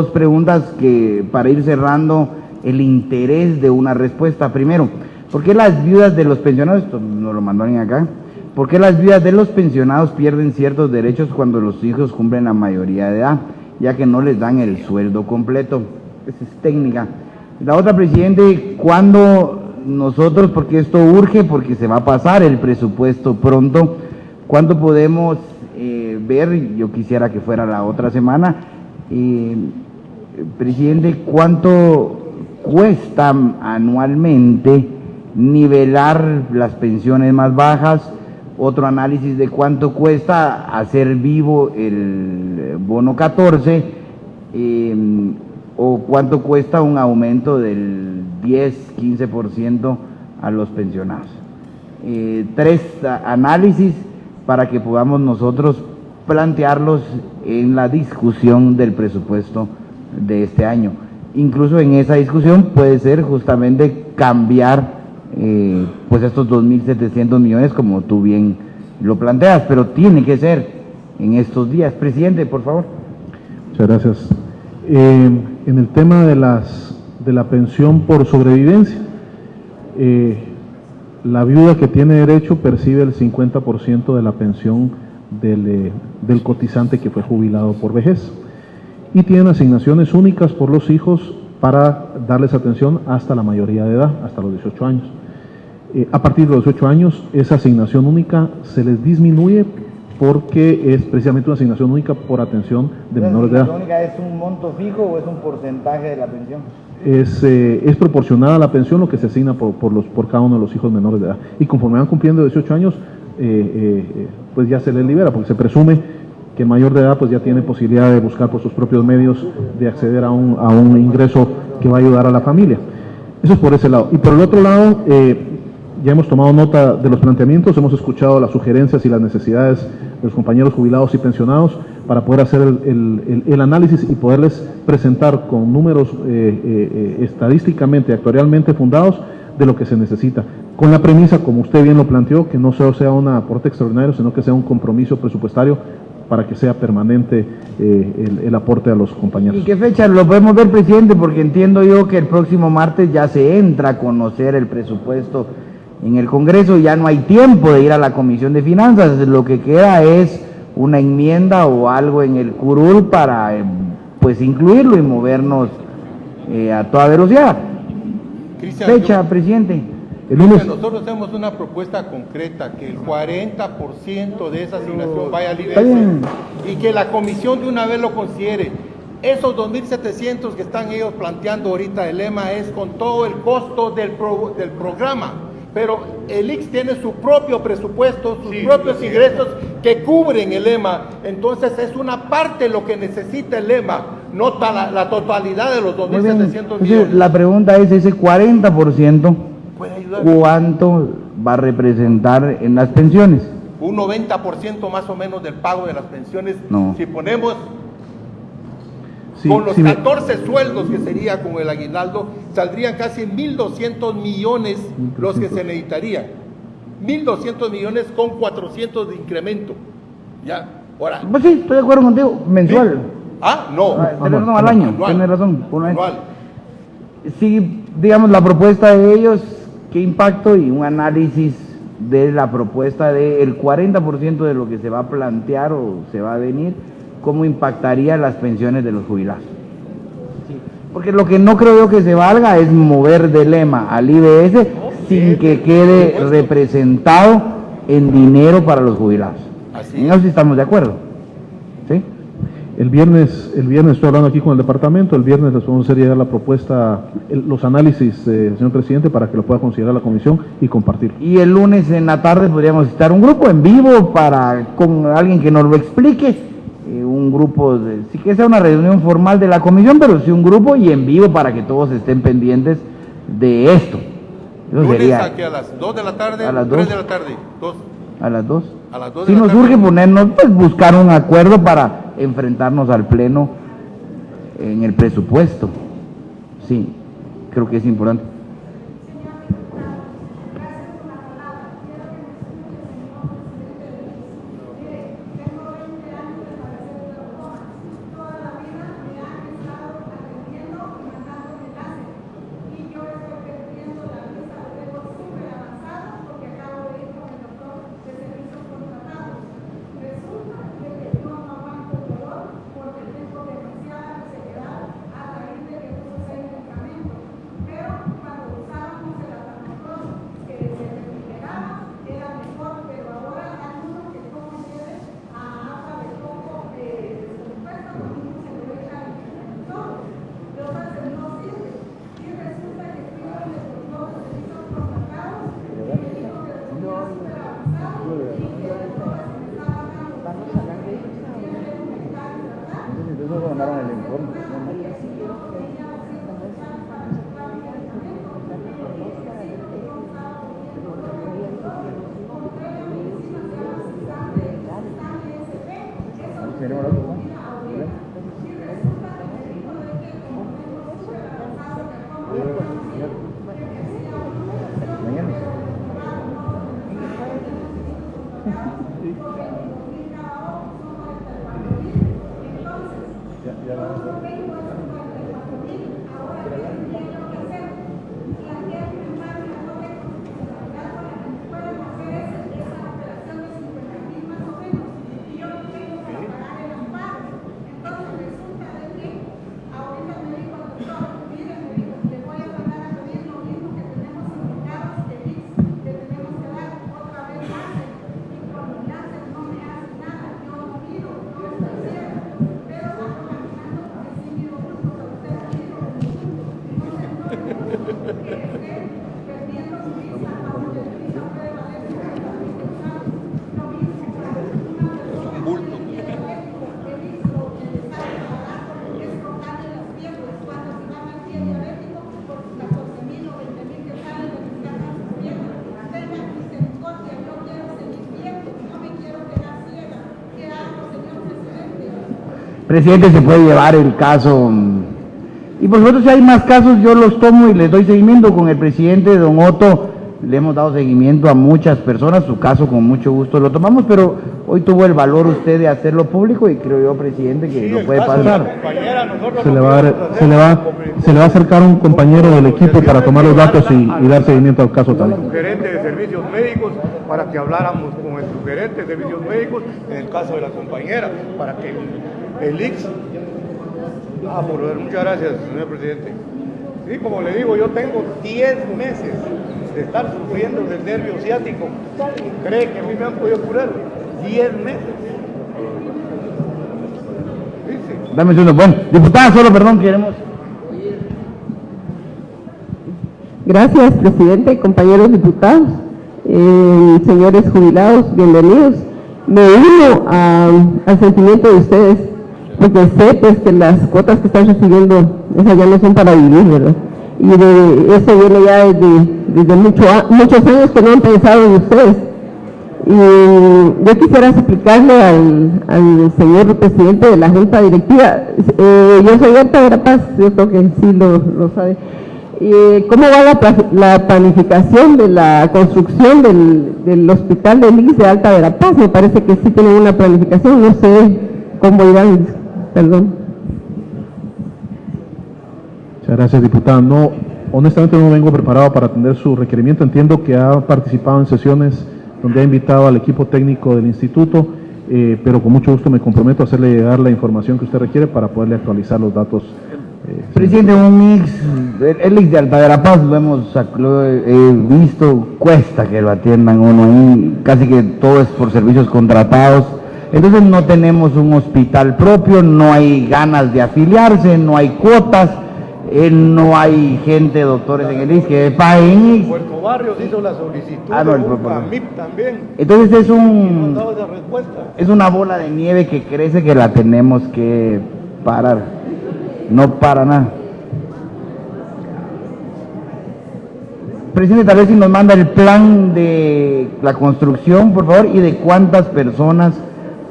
preguntas que para ir cerrando el interés de una respuesta. Primero, ¿por qué las viudas de los pensionados, esto nos lo mandaron acá, por qué las viudas de los pensionados pierden ciertos derechos cuando los hijos cumplen la mayoría de edad, ya que no les dan el sueldo completo? Esa es técnica. La otra, presidente, ¿cuándo nosotros, porque esto urge, porque se va a pasar el presupuesto pronto, cuándo podemos ver, yo quisiera que fuera la otra semana, presidente, cuánto cuesta anualmente nivelar las pensiones más bajas? Otro análisis de cuánto cuesta hacer vivo el bono 14, o cuánto cuesta un aumento del 10-15% a los pensionados. Tres análisis para que podamos nosotros plantearlos en la discusión del presupuesto de este año. Incluso en esa discusión puede ser justamente cambiar pues estos 2.700 millones como tú bien lo planteas, pero tiene que ser en estos días. Presidente, por favor.
Muchas gracias. En el tema de la pensión por sobrevivencia, la viuda que tiene derecho percibe el 50% de la pensión del cotizante que fue jubilado por vejez, y tienen asignaciones únicas por los hijos para darles atención hasta la mayoría de edad, hasta los 18 años. A partir de los 18 años, esa asignación única se les disminuye porque es precisamente una asignación única por atención de menores de edad.
¿La única es un monto fijo o es un porcentaje de la pensión?
Es proporcionada a la pensión lo que se asigna por cada uno de los hijos menores de edad. Y conforme van cumpliendo 18 años, pues ya se les libera, porque se presume que el mayor de edad pues ya tiene posibilidad de buscar por sus propios medios de acceder a un ingreso que va a ayudar a la familia. Eso es por ese lado. Y por el otro lado, ya hemos tomado nota de los planteamientos, hemos escuchado las sugerencias y las necesidades de los compañeros jubilados y pensionados para poder hacer el análisis y poderles presentar con números estadísticamente, actuarialmente fundados de lo que se necesita, con la premisa, como usted bien lo planteó, que no solo sea un aporte extraordinario, sino que sea un compromiso presupuestario para que sea permanente el aporte a los compañeros.
¿Y qué fecha lo podemos ver, presidente? Porque entiendo yo que el próximo martes ya se entra a conocer el presupuesto en el Congreso, ya no hay tiempo de ir a la Comisión de Finanzas, lo que queda es una enmienda o algo en el curul para pues incluirlo y movernos a toda velocidad.
Cristian,
Fecha, presidente.
Nosotros hacemos una propuesta concreta, que el 40% de esa asignación vaya al IBS y que la comisión de una vez lo considere. Esos 2.700 que están ellos planteando ahorita, el lema es con todo el costo del programa, pero el IX tiene su propio presupuesto, sus propios ingresos que cubren el lema, entonces es una parte lo que necesita el lema, no la totalidad de los 2.700 millones.
La pregunta es, ese 40%, ¿cuánto va a representar en las pensiones?
Un 90% más o menos del pago de las pensiones.
No.
Si ponemos con los 14 sueldos que sería con el aguinaldo, saldrían casi 1.200 millones los que se necesitarían. 1.200 millones con 400 de incremento. Ya, ahora.
Pues sí, estoy de acuerdo contigo, mensual.
¿Sí? Ah, no.
Tienes razón, al año,
anual.
tienes razón.
Anual.
Sí, digamos, la propuesta de ellos, ¿qué impacto? Y un análisis de la propuesta del 40% de lo que se va a plantear o se va a venir, ¿cómo impactaría las pensiones de los jubilados? Sí. Porque lo que no creo yo que se valga es mover de lema al IBS sin que quede representado en dinero para los jubilados. En eso sí estamos de acuerdo. ¿Sí?
El viernes estoy hablando aquí con el departamento, el viernes les vamos a hacer llegar la propuesta, los análisis, señor presidente, para que lo pueda considerar la comisión y compartir.
Y el lunes en la tarde podríamos estar un grupo en vivo con alguien que nos lo explique, un grupo, sí que sea una reunión formal de la comisión, pero sí un grupo y en vivo para que todos estén pendientes de esto. Eso
Lunes
sería,
aquí a las 2 de la tarde,
a las
3
2.
de la tarde, 2.
A las 2.
A las 2
Si
de la
nos
tarde.
urge ponernos, pues buscar un acuerdo para enfrentarnos al pleno en el presupuesto. Sí, creo que es importante. Presidente, se puede llevar el caso, y por supuesto si hay más casos yo los tomo y les doy seguimiento. Con el presidente don Otto le hemos dado seguimiento a muchas personas, su caso con mucho gusto lo tomamos, pero hoy tuvo el valor usted de hacerlo público y creo yo, presidente, que lo puede pasar.
Se le va a acercar un compañero del equipo para tomar los datos y dar seguimiento al caso también.
Gerente de servicios médicos, para que habláramos con el subgerente de servicios médicos en el caso de la compañera, para que el IX... muchas gracias, señor presidente. Sí, como le digo, yo tengo 10 meses de estar sufriendo del nervio ciático. ¿Cree que a mí me han podido curar? 10 meses. Sí.
Dame un segundo. Bueno, diputada, solo perdón, queremos...
Gracias, presidente, compañeros diputados, señores jubilados, bienvenidos. Me uno al sentimiento de ustedes, porque sé pues, que las cuotas que están recibiendo, esas ya no son para vivir, ¿verdad? Y de eso viene ya desde muchos años que no han pensado en ustedes. Y yo quisiera explicarle al señor presidente de la Junta Directiva, yo soy Alta Verapaz, yo creo que sí lo sabe. ¿Cómo va la planificación de la construcción del hospital del IX de Alta Verapaz? Me parece que sí tienen una planificación, no sé cómo irán, perdón.
Muchas gracias, diputada. No, honestamente no vengo preparado para atender su requerimiento. Entiendo que ha participado en sesiones donde ha invitado al equipo técnico del instituto, pero con mucho gusto me comprometo a hacerle llegar la información que usted requiere para poderle actualizar los datos.
Presidente, el IX de Alta Verapaz lo he visto, cuesta que lo atiendan uno ahí, casi que todo es por servicios contratados. Entonces no tenemos un hospital propio, no hay ganas de afiliarse, no hay cuotas, no hay gente, doctores en el IX que paguen.
Puerto Barrios hizo la solicitud, MIP también.
Entonces es una bola de nieve que crece que la tenemos que parar. No para nada. Presidente, tal vez si nos manda el plan de la construcción, por favor, y de cuántas personas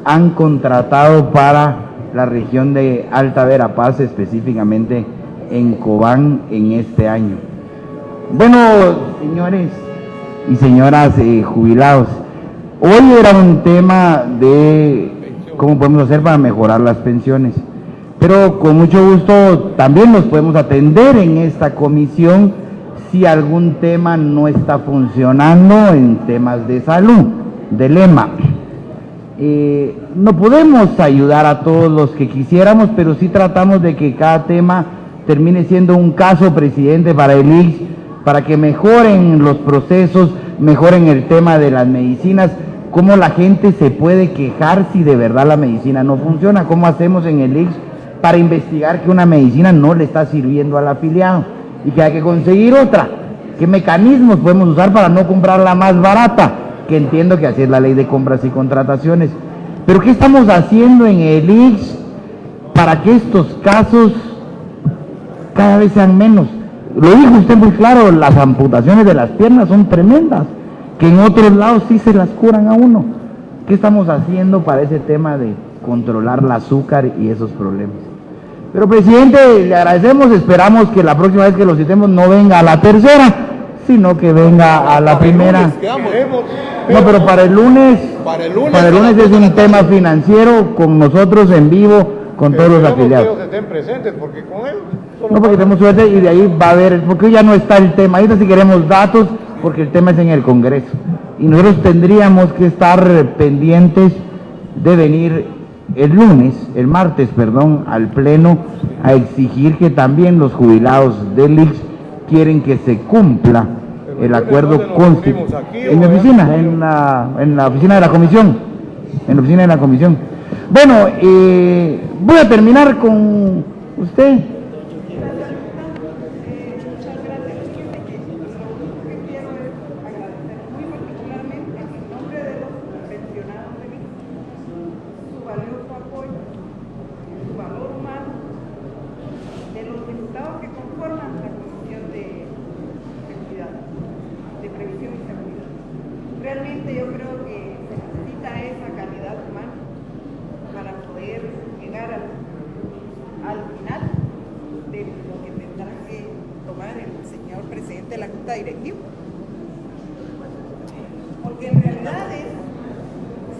han contratado para la región de Alta Verapaz, específicamente en Cobán, en este año. Bueno, señores y señoras jubilados, hoy era un tema de cómo podemos hacer para mejorar las pensiones, pero con mucho gusto también nos podemos atender en esta comisión si algún tema no está funcionando en temas de salud, del EMA. No podemos ayudar a todos los que quisiéramos, pero sí tratamos de que cada tema termine siendo un caso, presidente, para el IX, para que mejoren los procesos, mejoren el tema de las medicinas, cómo la gente se puede quejar si de verdad la medicina no funciona, cómo hacemos en el IX para investigar que una medicina no le está sirviendo al afiliado y que hay que conseguir otra, qué mecanismos podemos usar para no comprarla más barata, que entiendo que así es la ley de compras y contrataciones, pero ¿qué estamos haciendo en el IX para que estos casos cada vez sean menos? Lo dijo usted muy claro, las amputaciones de las piernas son tremendas, que en otros lados sí se las curan a uno. ¿Qué estamos haciendo para ese tema de controlar el azúcar y esos problemas? Pero, presidente, le agradecemos, esperamos que la próxima vez que lo citemos no venga a la tercera, sino que venga a la primera. No, pero para el lunes es un tema financiero con nosotros en vivo, con todos los afiliados.
Que ellos estén presentes, porque con ellos...
No, porque tenemos suerte y de ahí va a haber, porque ya no está el tema, ahorita si queremos datos, porque el tema es en el Congreso. Y nosotros tendríamos que estar pendientes de venir el martes, al Pleno, a exigir que también los jubilados del IX quieren que se cumpla el acuerdo constitucional. En mi oficina, en la oficina de la comisión. En la oficina de la comisión. Bueno, voy a terminar con usted.
Realmente yo creo que se necesita esa calidad humana para poder llegar al final de lo que tendrá que tomar el señor presidente de la Junta Directiva. Porque en realidad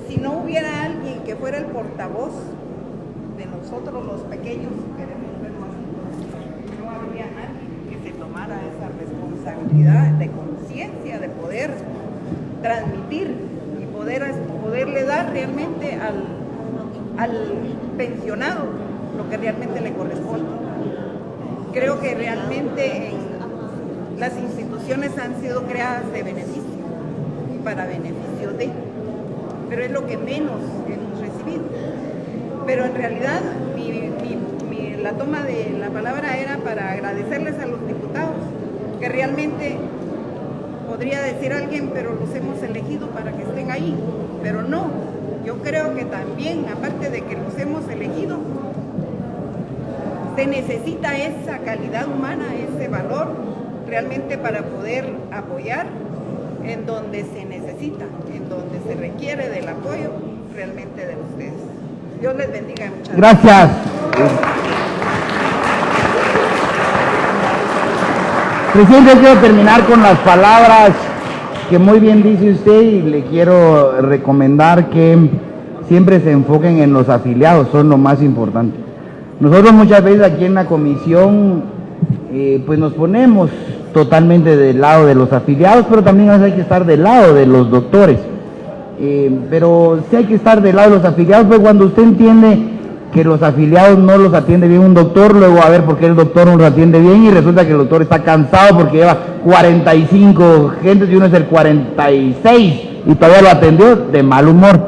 si no hubiera alguien que fuera el portavoz de nosotros los pequeños, queremos verlo así, no habría nadie que se tomara esa responsabilidad de conciencia, de poder transmitir y poderle dar realmente al pensionado lo que realmente le corresponde. Creo que realmente las instituciones han sido creadas de beneficio y para beneficio de, pero es lo que menos hemos recibido. Pero en realidad la toma de la palabra era para agradecerles a los diputados que realmente podría decir alguien, pero los hemos elegido para que estén ahí, pero no, yo creo que también, aparte de que los hemos elegido, se necesita esa calidad humana, ese valor, realmente para poder apoyar en donde se necesita, en donde se requiere del apoyo realmente de ustedes. Dios les bendiga. Muchas
gracias. Presidente, quiero terminar con las palabras que muy bien dice usted y le quiero recomendar que siempre se enfoquen en los afiliados, son lo más importante. Nosotros muchas veces aquí en la comisión pues nos ponemos totalmente del lado de los afiliados, pero también a veces hay que estar del lado de los doctores. Pero sí hay que estar del lado de los afiliados, pues cuando usted entiende que los afiliados no los atiende bien un doctor, luego a ver por qué el doctor no los atiende bien y resulta que el doctor está cansado porque lleva 45 gentes y uno es el 46 y todavía lo atendió de mal humor.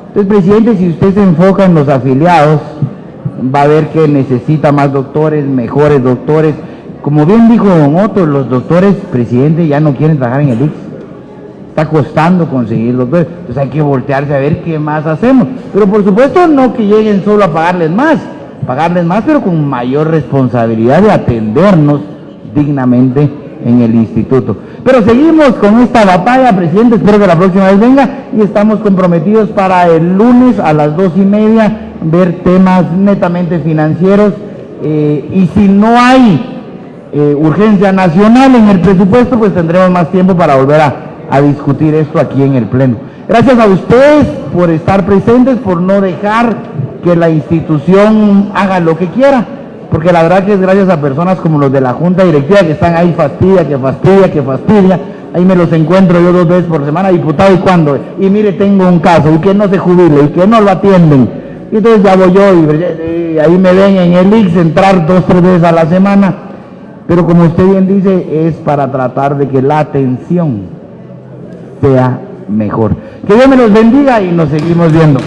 Entonces, presidente, si usted se enfoca en los afiliados, va a ver que necesita más doctores, mejores doctores. Como bien dijo don Otto, los doctores, presidente, ya no quieren trabajar en el IX. Está costando conseguir doctores, entonces hay que voltearse a ver qué más hacemos. Pero por supuesto no que lleguen solo a pagarles más, pero con mayor responsabilidad de atendernos dignamente en el instituto. Pero seguimos con esta batalla, presidente, espero que la próxima vez venga y estamos comprometidos para el lunes a las 2:30 ver temas netamente financieros, y si no hay urgencia nacional en el presupuesto, pues tendremos más tiempo para volver a discutir esto aquí en el Pleno. Gracias a ustedes por estar presentes, por no dejar que la institución haga lo que quiera, porque la verdad que es gracias a personas como los de la Junta Directiva que están ahí fastidia. Ahí me los encuentro yo 2 veces por semana, diputado, ¿y cuándo? Y mire, tengo un caso, y que no se jubile, y que no lo atienden. Y entonces ya voy yo, y ahí me ven en el IX entrar 2 o 3 veces a la semana. Pero como usted bien dice, es para tratar de que la atención sea mejor. Que Dios me los bendiga y nos seguimos viendo.